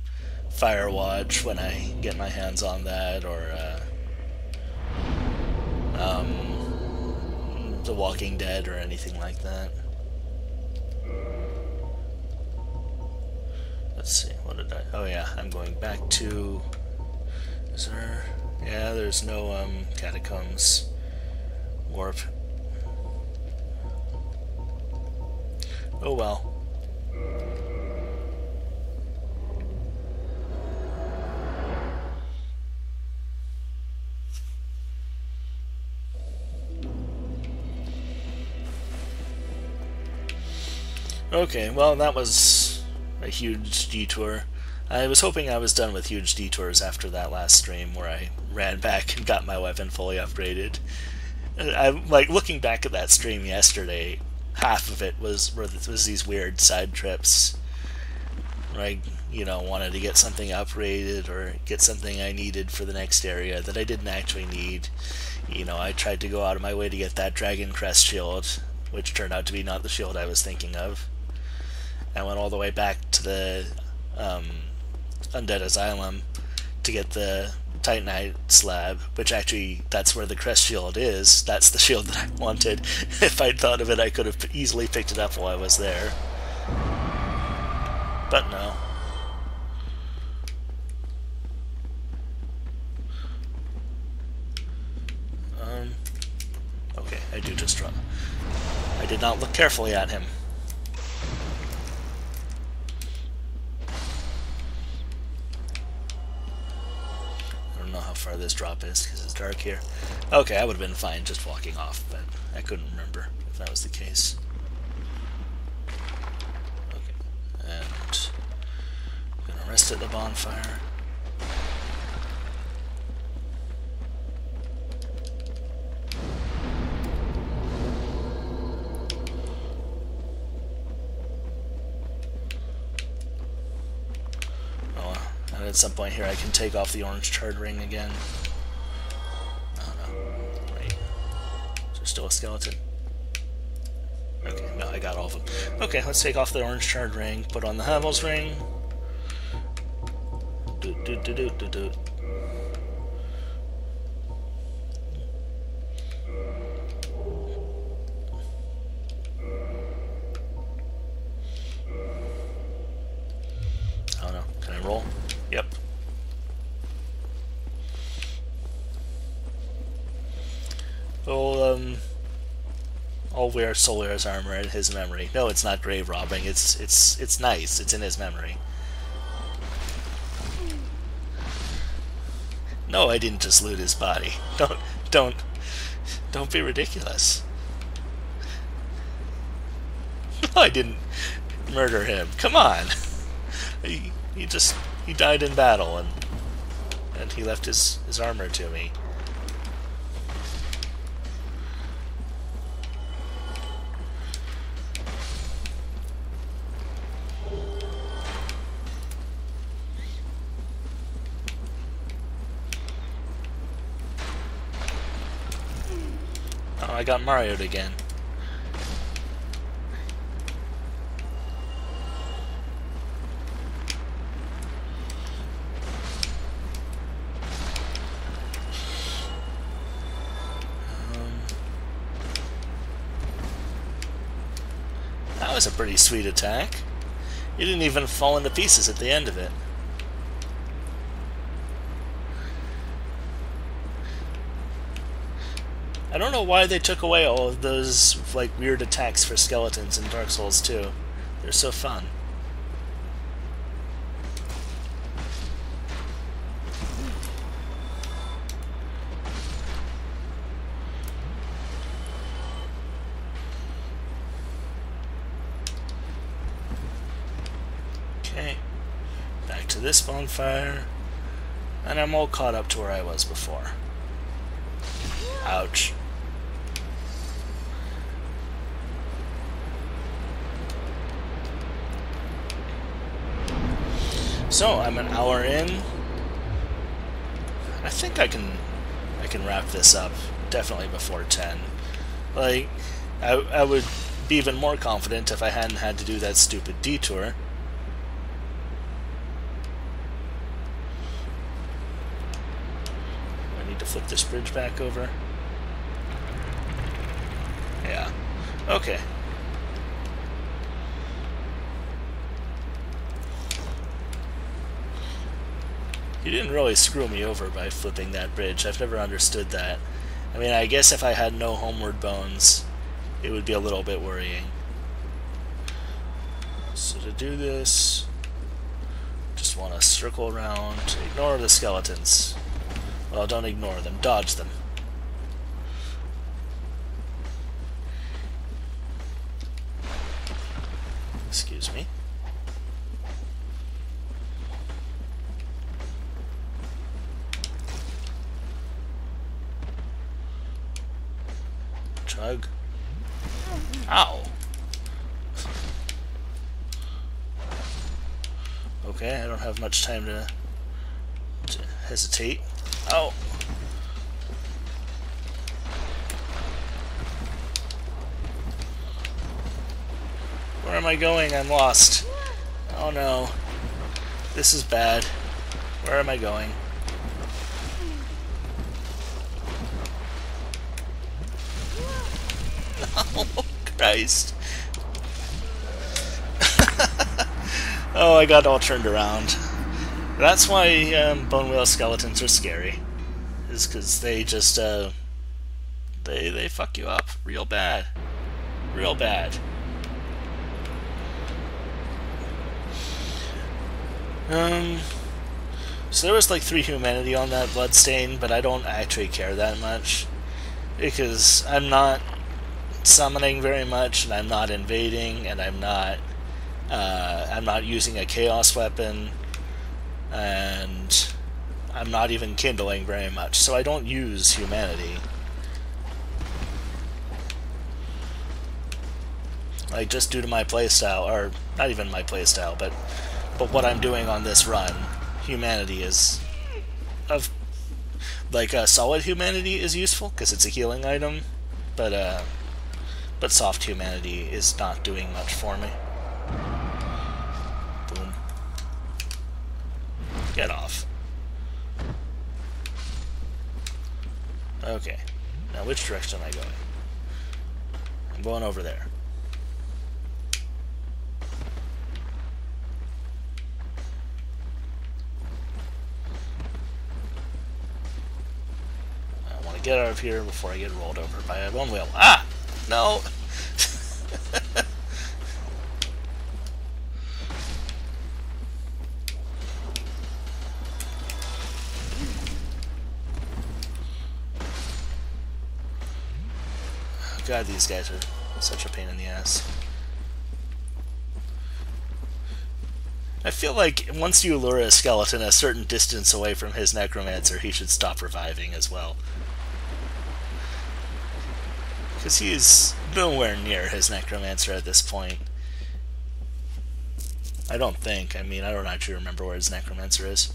A: Firewatch when I get my hands on that, or The Walking Dead or anything like that. Let's see, what did I... Oh yeah, I'm going back to... Is there... Yeah, there's no catacombs warp. Oh well. Okay, well, that was a huge detour. I was hoping I was done with huge detours after that last stream where I ran back and got my weapon fully upgraded. I'm like looking back at that stream yesterday. Half of it was these weird side trips where I, wanted to get something upgraded or get something I needed for the next area that I didn't actually need. I tried to go out of my way to get that Dragon Crest shield, which turned out to be not the shield I was thinking of. I went all the way back to the Undead Asylum to get the Titanite slab, which actually, that's where the crest shield is. That's the shield that I wanted. If I'd thought of it, I could have easily picked it up while I was there. But no. Okay, I do just run. I did not look carefully at him. How far this drop is because it's dark here. Okay, I would have been fine just walking off, but I couldn't remember if that was the case. Okay, and I'm gonna rest at the bonfire. At some point here I can take off the orange charred ring again. Oh no. Wait. Is there still a skeleton? Okay, no, I got all of them. Okay, let's take off the orange charred ring, put on the Havel's ring. Doot doot doot doot doot doot. Oh no, can I roll? Yep. Well, I'll wear Solar's armor in his memory. No, it's not grave robbing. It's nice. It's in his memory. No, I didn't just loot his body. Don't be ridiculous. No, I didn't murder him. Come on. He died in battle, and he left his armor to me. Oh, I got Mario'd again. That was a pretty sweet attack. You didn't even fall into pieces at the end of it. I don't know why they took away all of those like weird attacks for skeletons in Dark Souls 2. They're so fun. Okay, back to this bonfire, and I'm all caught up to where I was before. Ouch. So I'm an hour in. I think I can wrap this up definitely before 10. Like, I would be even more confident if I hadn't had to do that stupid detour. flip this bridge back over. Yeah. Okay. You didn't really screw me over by flipping that bridge. I've never understood that. I mean, I guess if I had no homeward bones, it would be a little bit worrying. So to do this, just want to circle around, ignore the skeletons. Well, don't ignore them, dodge them. Excuse me. Chug. Ow. Okay, I don't have much time to hesitate. Oh. Where am I going? I'm lost. Oh no. This is bad. Where am I going? Oh, Christ. Oh, I got all turned around. That's why bone whale skeletons are scary. Is because they just, they fuck you up real bad. Real bad. So there was like 3 humanity on that bloodstain, but I don't actually care that much. Because I'm not summoning very much, and I'm not invading, and I'm not using a chaos weapon, and I'm not even kindling very much, so I don't use humanity. Like, just due to my playstyle, or not even my playstyle, but what I'm doing on this run, humanity is of like solid humanity is useful because it's a healing item, but soft humanity is not doing much for me. Boom. Get off. Okay. Now which direction am I going? I'm going over there. I want to get out of here before I get rolled over by a bone whale. Ah! No! God, these guys are such a pain in the ass. I feel like once you lure a skeleton a certain distance away from his necromancer, he should stop reviving as well. Because he's nowhere near his necromancer at this point. I don't think. I mean, I don't actually remember where his necromancer is.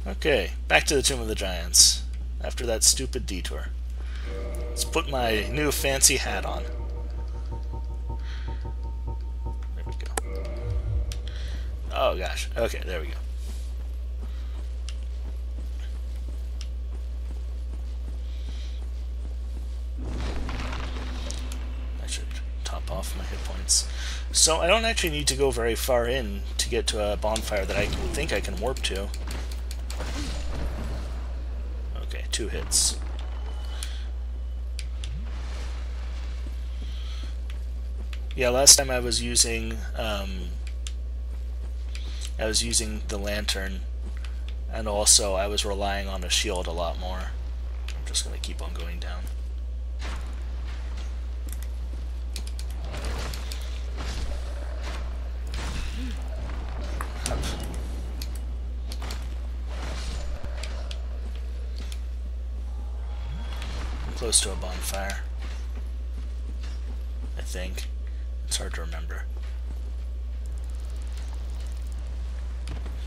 A: Okay, back to the Tomb of the Giants. After that stupid detour. Let's put my new fancy hat on. There we go. Oh gosh. Okay, there we go. I should top off my hit points. So I don't actually need to go very far in to get to a bonfire that I think I can warp to. Okay, 2 hits. Yeah, last time I was using the lantern, and also I was relying on a shield a lot more. I'm just gonna keep on going down. Up. I'm close to a bonfire, I think. It's hard to remember.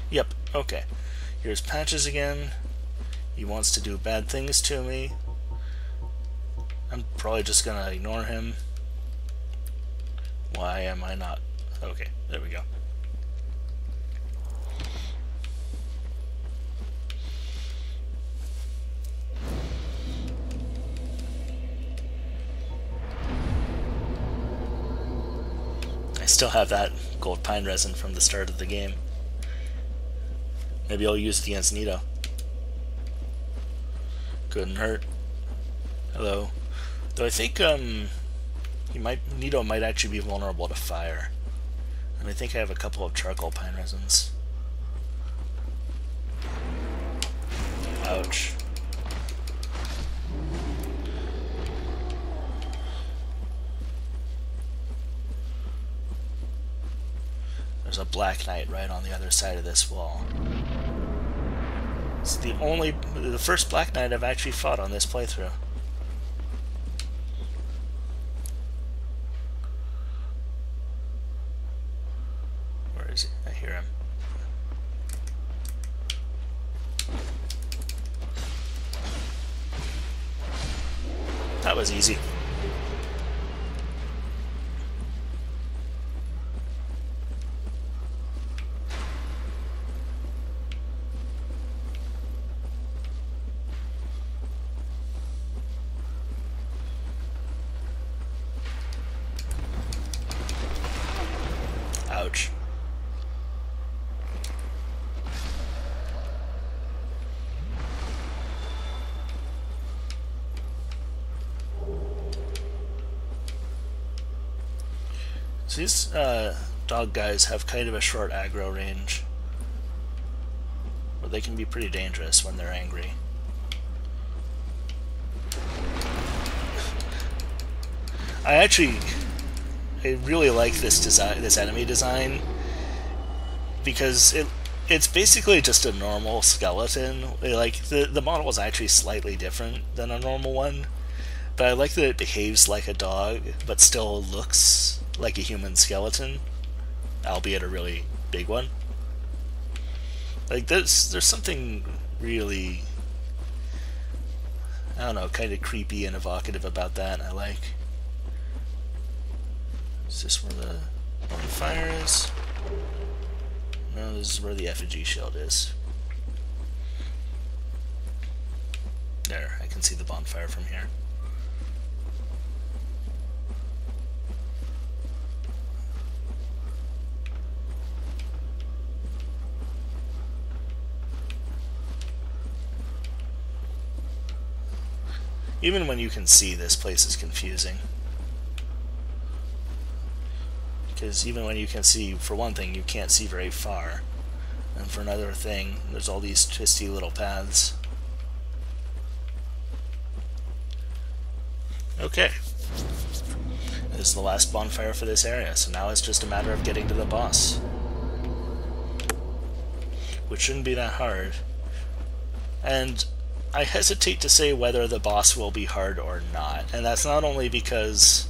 A: Yep, okay. Here's Patches again. He wants to do bad things to me. I'm probably just gonna ignore him. Why am I not? Okay, there we go. still have that gold pine resin from the start of the game. Maybe I'll use it against Nito. Couldn't hurt. Hello. Though I think Nito might actually be vulnerable to fire. And I think I have a couple of charcoal pine resins. Ouch. There's a Black Knight right on the other side of this wall. It's the first Black Knight I've actually fought on this playthrough. Where is he? I hear him. That was easy. Ouch. So these dog guys have kind of a short aggro range, but they can be pretty dangerous when they're angry. I really like this enemy design, because it's basically just a normal skeleton. Like the model is actually slightly different than a normal one, but I like that it behaves like a dog but still looks like a human skeleton, albeit a really big one. Like there's something really, I don't know, kind of creepy and evocative about that. I like. Is this where the bonfire is? No, this is where the effigy shield is. There, I can see the bonfire from here. Even when you can see, this place is confusing. Because even when you can see, for one thing, you can't see very far. And for another thing, there's all these twisty little paths. Okay. This is the last bonfire for this area, so now it's just a matter of getting to the boss. Which shouldn't be that hard. And I hesitate to say whether the boss will be hard or not. And that's not only because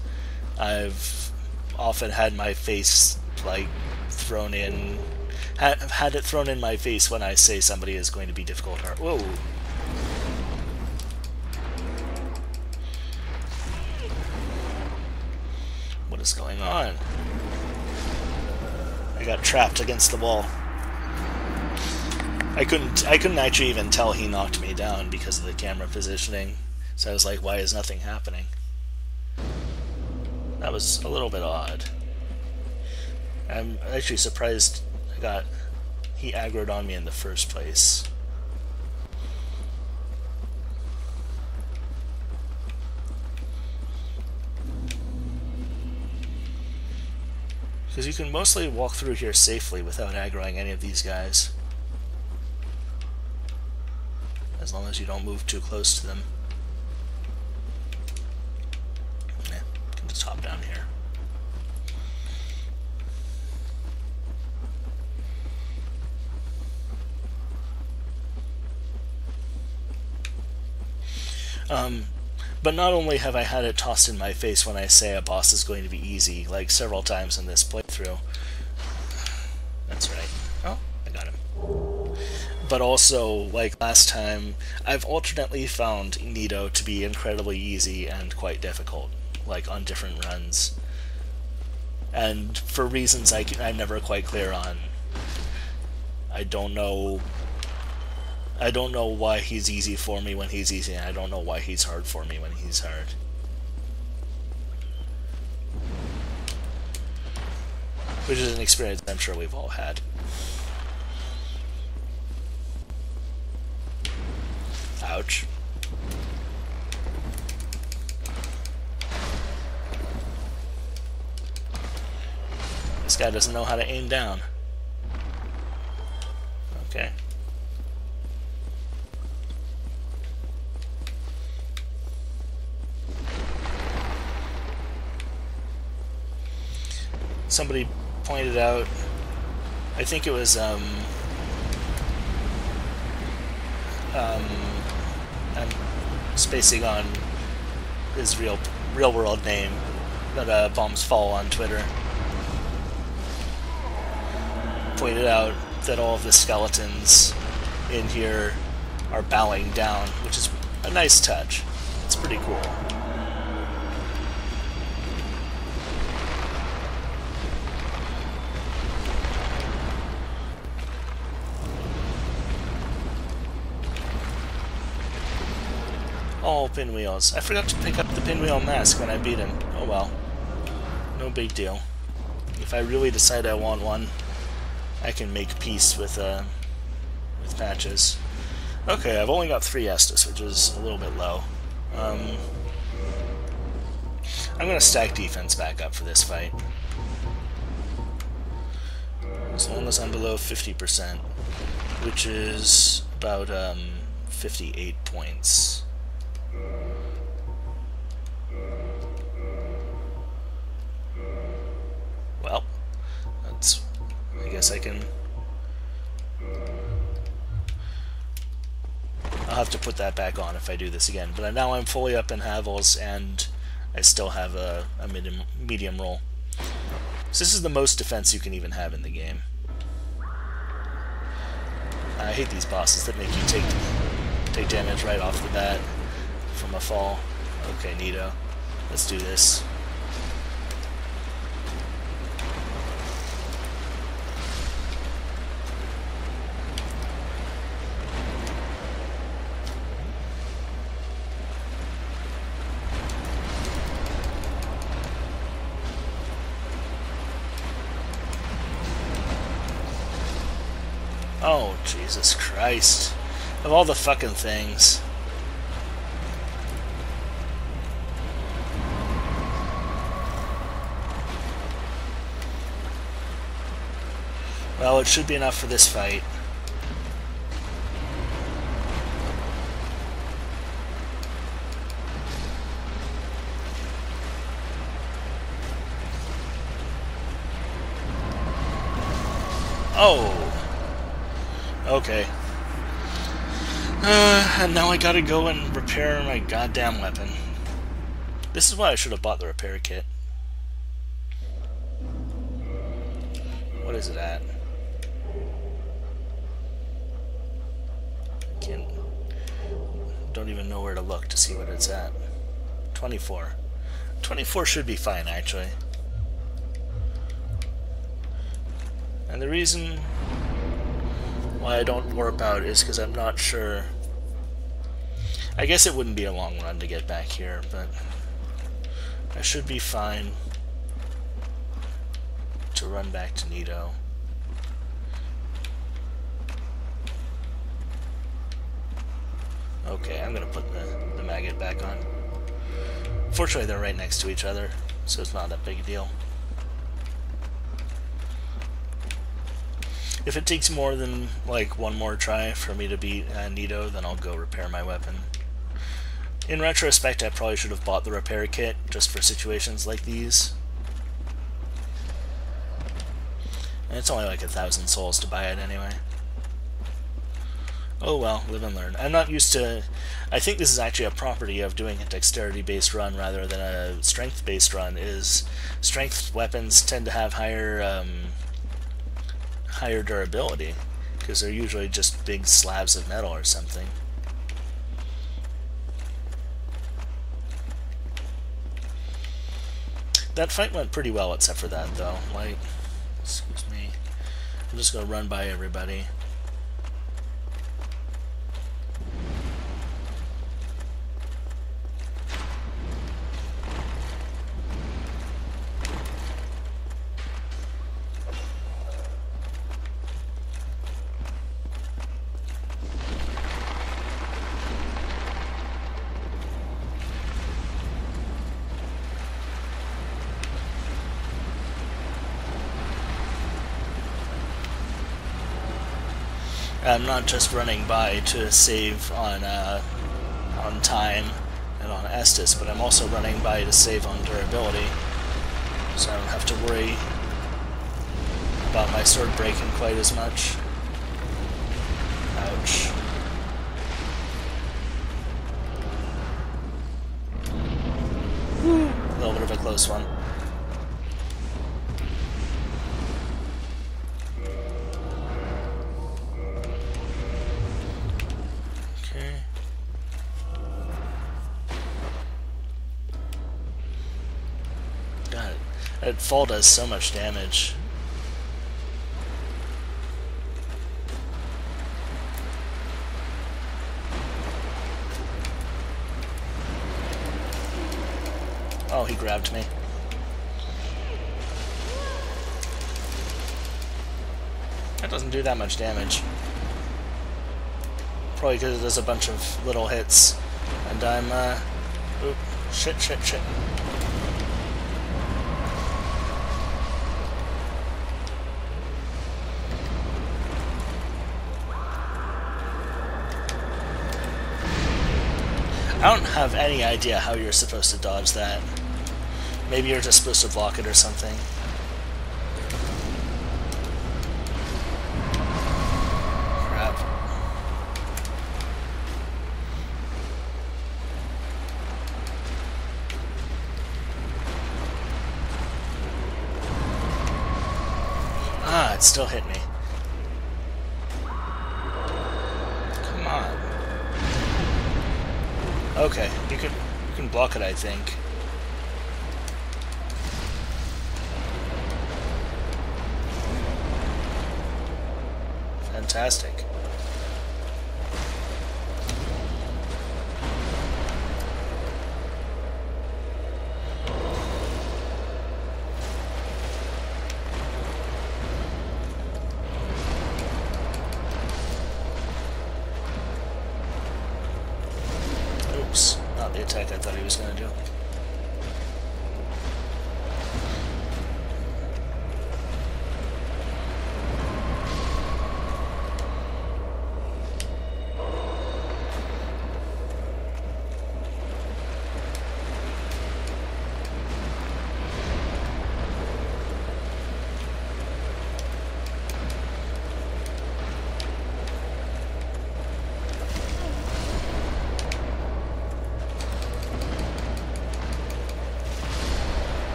A: I've often had my face like thrown in, had it thrown in my face when I say somebody is going to be difficult or whoa. What is going on? I got trapped against the wall. I couldn't actually even tell he knocked me down because of the camera positioning. So I was like, why is nothing happening? That was a little bit odd. I'm actually surprised he aggroed on me in the first place. Because you can mostly walk through here safely without aggroing any of these guys. As long as you don't move too close to them. Just hop down here. But not only have I had it tossed in my face when I say a boss is going to be easy, like several times in this playthrough. That's right. Oh, I got him. But also, like last time, I've alternately found Nito to be incredibly easy and quite difficult, like on different runs. And for reasons I'm never quite clear on. I don't know why he's easy for me when he's easy, and I don't know why he's hard for me when he's hard. which is an experience I'm sure we've all had. Ouch. This guy doesn't know how to aim down. Okay. Somebody pointed out, I think it was I'm spacing on his real world name, but Bombs Fall on Twitter pointed out that all of the skeletons in here are bowing down, which is a nice touch. It's pretty cool. Oh, pinwheels. I forgot to pick up the pinwheel mask when I beat him. Oh well. No big deal. If I really decide I want one, I can make peace with patches. Okay, I've only got 3 Estus, which is a little bit low. I'm gonna stack defense back up for this fight. As long as I'm below 50%, which is about 58 points. Well, that's... I guess I can... I'll have to put that back on if I do this again. But now I'm fully up in Havels, and I still have a medium roll. So this is the most defense you can even have in the game. I hate these bosses that make you take damage right off the bat from a fall. Okay, neato. Let's do this. Oh, Jesus Christ. Of all the fucking things. Well, it should be enough for this fight. Oh! Okay. And now I gotta go and repair my goddamn weapon. This is why I should have bought the repair kit. What is it at? Don't even know where to look to see what it's at. 24. 24 should be fine, actually. And the reason why I don't warp out is because I'm not sure. I guess it wouldn't be a long run to get back here, but I should be fine to run back to Nito. Okay, I'm gonna put the maggot back on. Fortunately, they're right next to each other, so it's not that big a deal. If it takes more than, like, one more try for me to beat Nito, then I'll go repair my weapon. In retrospect, I probably should have bought the repair kit, just for situations like these. And it's only like 1,000 souls to buy it anyway. Oh well, live and learn. I'm not used to... I think this is actually a property of doing a dexterity-based run rather than a strength-based run, is strength weapons tend to have higher durability, because they're usually just big slabs of metal or something. That fight went pretty well except for that, though. Like, excuse me. I'm just gonna run by everybody. I'm not just running by to save on time and on Estus, but I'm also running by to save on durability, so I don't have to worry about my sword breaking quite as much. Ouch. A little bit of a close one. Okay. God, that fall does so much damage. Oh, he grabbed me. That doesn't do that much damage. Probably because it does a bunch of little hits. And I'm, oop, shit. I don't have any idea how you're supposed to dodge that. Maybe you're just supposed to block it or something. Crap. Ah, it still hit me. Come on. Okay, you can block it, I think. Fantastic. Oops, not the attack I thought he was going to do.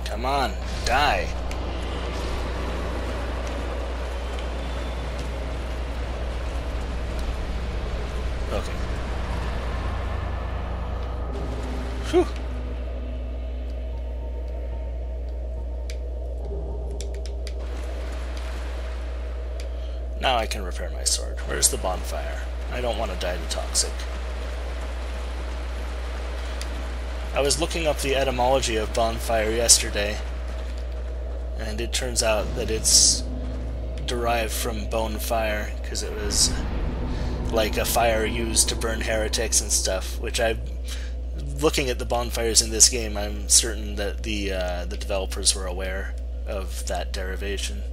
A: Come on, die. Okay. Whew. Now I can repair my sword. Where's the bonfire? I don't want to die to toxic. I was looking up the etymology of bonfire yesterday, and it turns out that it's derived from bone fire, because it was like a fire used to burn heretics and stuff, which looking at the bonfires in this game, I'm certain that the developers were aware of that derivation.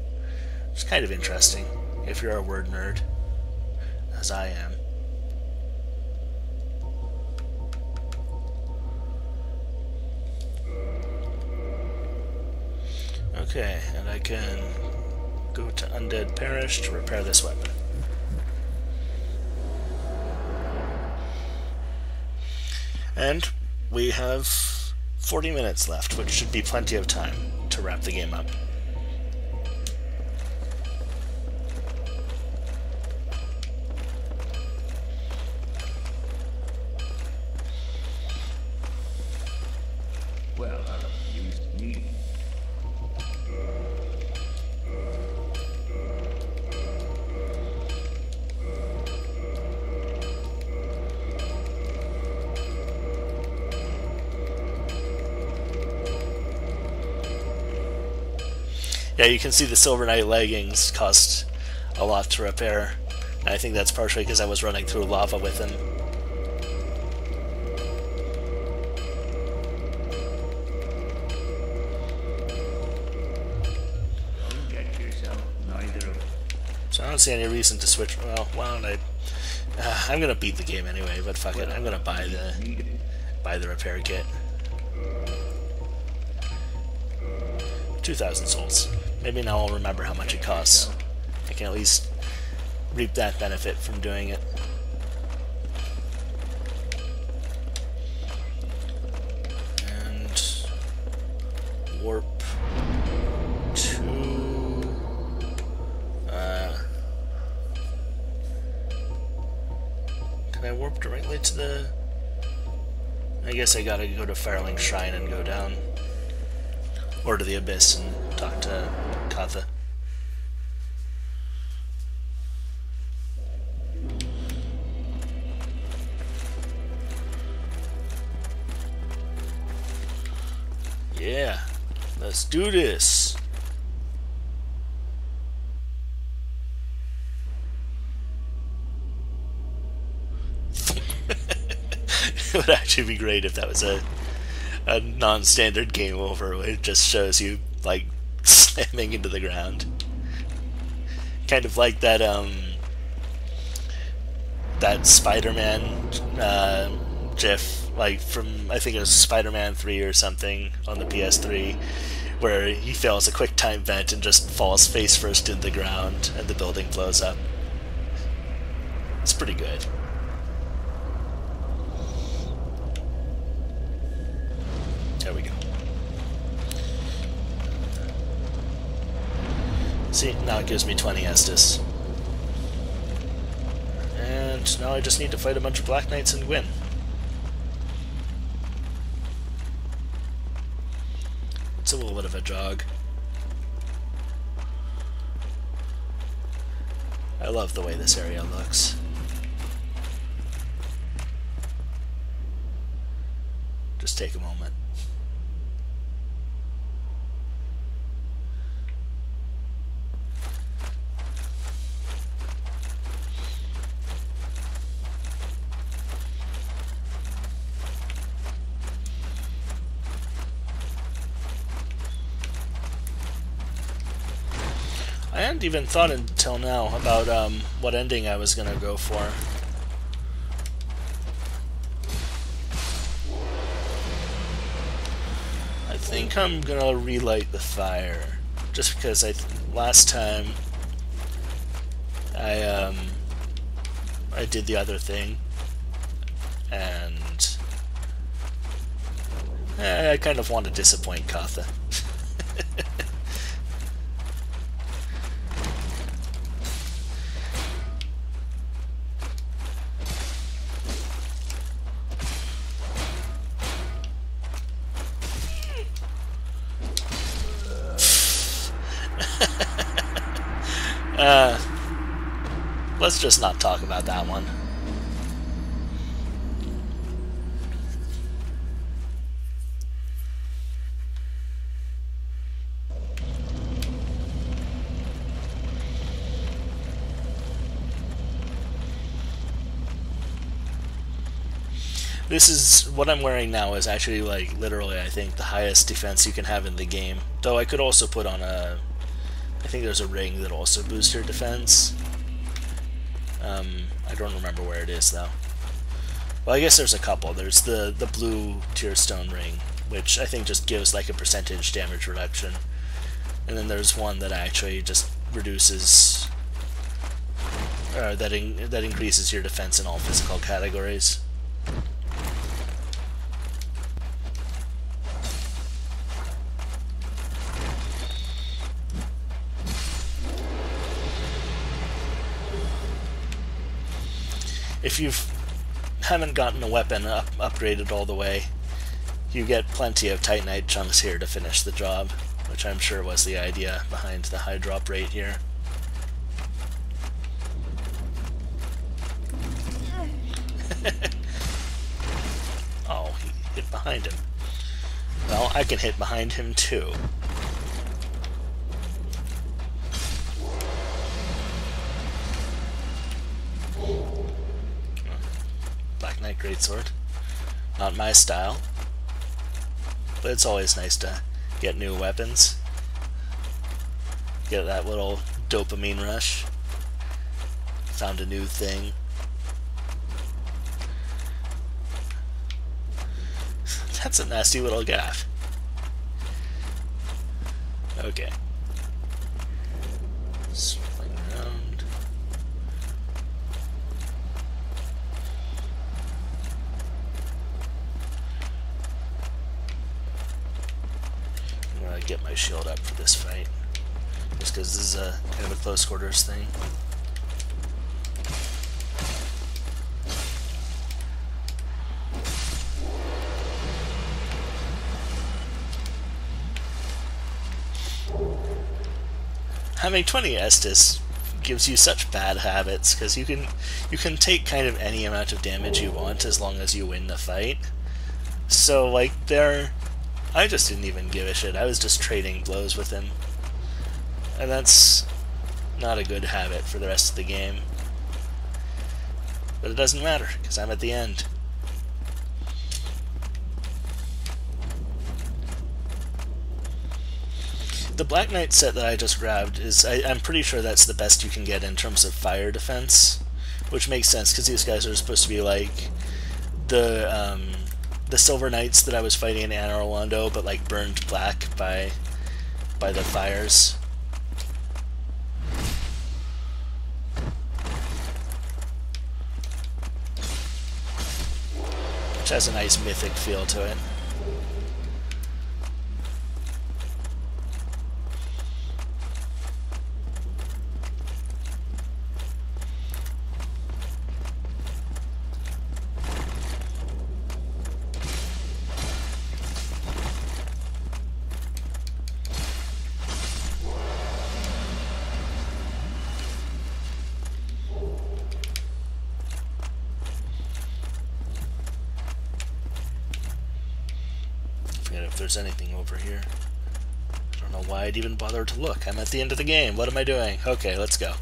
A: It's kind of interesting, if you're a word nerd, as I am. Okay, and I can go to Undead Parish to repair this weapon. And we have 40 minutes left, which should be plenty of time to wrap the game up.
B: Well, I've used me.
A: Yeah, you can see the Silver Knight leggings cost a lot to repair. And I think that's partially because I was running through lava with him.
B: Okay.
A: don't see any reason to switch. Well, why don't I? I'm gonna beat the game anyway, but fuck it. I'm gonna buy the repair kit. 2,000 souls. Maybe now I'll remember how much it costs. I can at least reap that benefit from doing it. And warp to can I warp directly to the... I guess I gotta go to Firelink Shrine and go down. Or to the Abyss and talk to Katha. Yeah, let's do this. It would actually be great if that was a non-standard game over where it just shows you like slamming into the ground. Kind of like that that Spider-Man GIF, like from, I think it was Spider-Man 3 or something on the PS3, where he fails a quick time vent and just falls face first into the ground and the building blows up. It's pretty good. There we go. See, now it gives me 20 Estus. And now I just need to fight a bunch of Black Knights and win. It's a little bit of a jog. I love the way this area looks. Just take a moment. I hadn't even thought until now about what ending I was gonna go for. I think I'm gonna relight the fire, just because last time I did the other thing, and I kind of want to disappoint Katha. Let's just not talk about that one. This is what I'm wearing now is actually like literally I think the highest defense you can have in the game. Though I could also put on a, I think there's a ring that also boosts your defense. I don't remember where it is though. Well, I guess there's a couple. There's the blue Tearstone ring, which I think just gives like a percentage damage reduction, and then there's one that actually just reduces, that increases your defense in all physical categories. If you haven't gotten a weapon upgraded all the way, you get plenty of Titanite chunks here to finish the job, which I'm sure was the idea behind the high drop rate here. Oh, he hit behind him. Well, I can hit behind him too. Black Knight Greatsword. Not my style. But it's always nice to get new weapons. Get that little dopamine rush. found a new thing. That's a nasty little gaff. Okay. Swing around. I'm gonna get my shield up for this fight. Just because this is a kind of a close quarters thing. Having 20 Estus gives you such bad habits, because you can take kind of any amount of damage you want as long as you win the fight. So like I just didn't even give a shit. I was just trading blows with him. And that's not a good habit for the rest of the game. But it doesn't matter, because I'm at the end. The Black Knight set that I just grabbed is, I'm pretty sure that's the best you can get in terms of fire defense, which makes sense because these guys are supposed to be like the Silver Knights that I was fighting in Anor Londo, but like burned black by the fires. Which has a nice mythic feel to it. If there's anything over here. I don't know why I'd even bother to look. I'm at the end of the game. What am I doing? Okay, let's go. I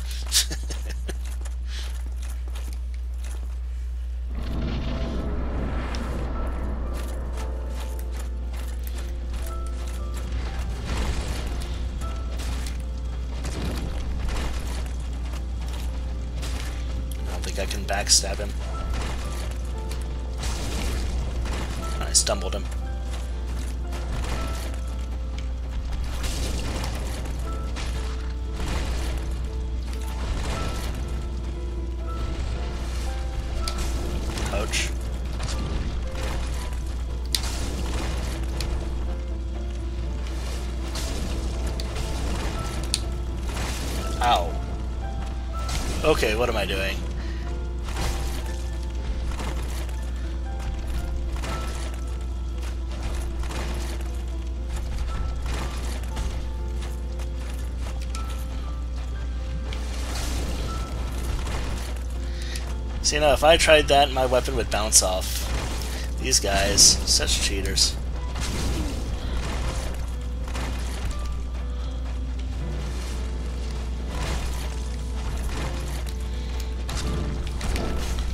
A: don't think I can backstab him. I stumbled him. Ouch. Ow. Okay, what am I doing? See, now if I tried that, my weapon would bounce off. These guys, such cheaters.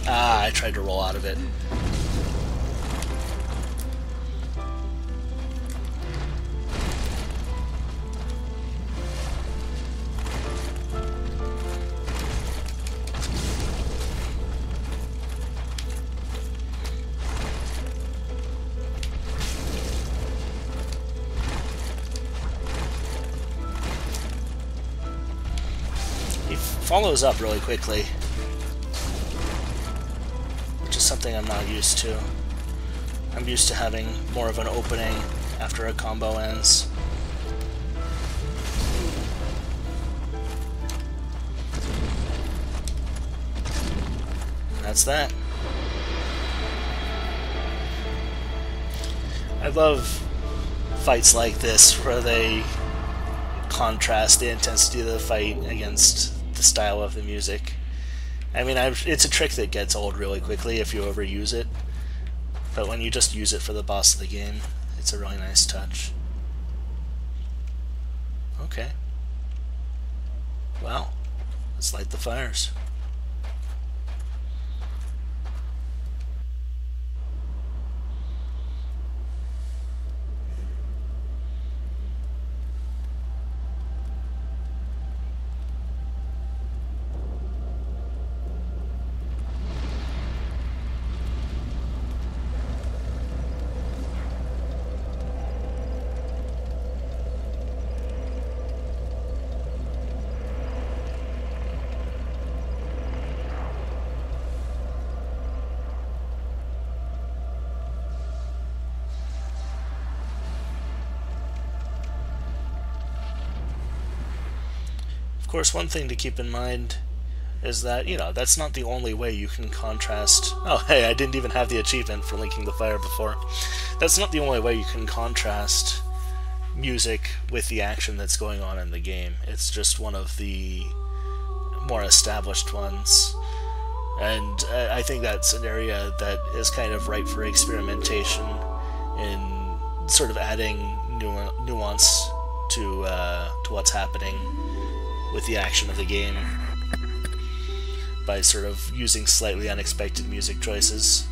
A: Ah, I tried to roll out of it. Follows up really quickly, which is something I'm not used to. I'm used to having more of an opening after a combo ends. And that's that. I love fights like this where they contrast the intensity of the fight against the style of the music. I mean, it's a trick that gets old really quickly if you overuse it, but when you just use it for the boss of the game, it's a really nice touch. Okay. Well, let's light the fires. Of course, one thing to keep in mind is that, that's not the only way you can contrast... Oh, hey, I didn't even have the achievement for linking the fire before. That's not the only way you can contrast music with the action that's going on in the game. It's just one of the more established ones. And I think that's an area that is kind of ripe for experimentation in sort of adding nuance to what's happening with the action of the game by sort of using slightly unexpected music choices.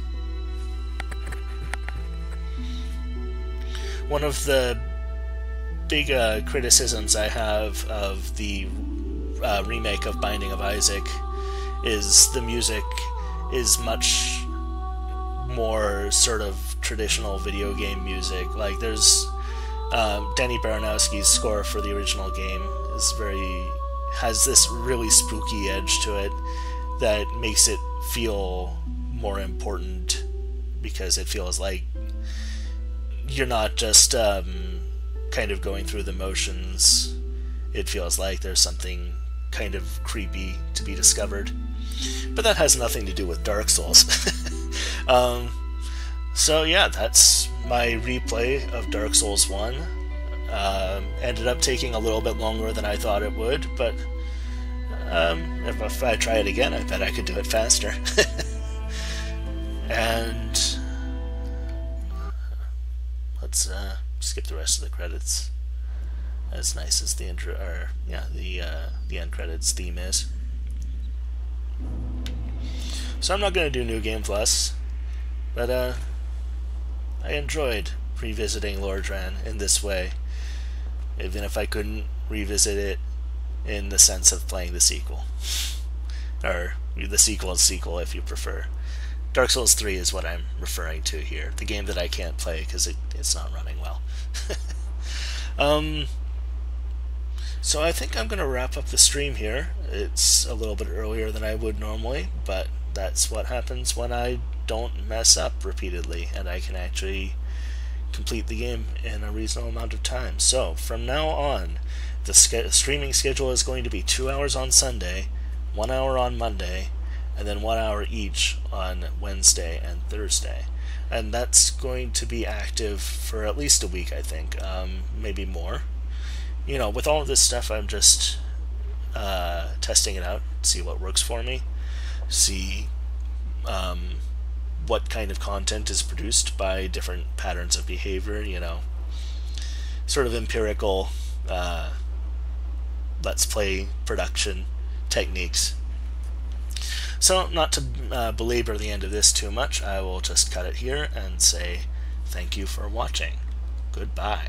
A: One of the big criticisms I have of the remake of Binding of Isaac is the music is much more sort of traditional video game music. Like, there's Danny Baranowski's score for the original game has this really spooky edge to it that makes it feel more important, because it feels like you're not just kind of going through the motions. It feels like there's something kind of creepy to be discovered. But that has nothing to do with Dark Souls. So yeah, that's my replay of Dark Souls 1. Ended up taking a little bit longer than I thought it would, but if I try it again, I bet I could do it faster. And let's skip the rest of the credits. As nice as the intro, or yeah, the end credits theme is. So I'm not going to do New Game Plus, but I enjoyed revisiting Lordran in this way, even if I couldn't revisit it in the sense of playing the sequel. Or the sequel if you prefer. Dark Souls 3 is what I'm referring to here, the game that I can't play because it's not running well. So I think I'm going to wrap up the stream here. It's a little bit earlier than I would normally, but that's what happens when I don't mess up repeatedly, and I can actually complete the game in a reasonable amount of time. So from now on, the streaming schedule is going to be 2 hours on Sunday, 1 hour on Monday, and then 1 hour each on Wednesday and Thursday. And that's going to be active for at least a week, I think, maybe more. With all of this stuff, I'm just testing it out, see what works for me, see what kind of content is produced by different patterns of behavior, sort of empirical let's play production techniques. So, not to belabor the end of this too much, I will just cut it here and say thank you for watching. Goodbye.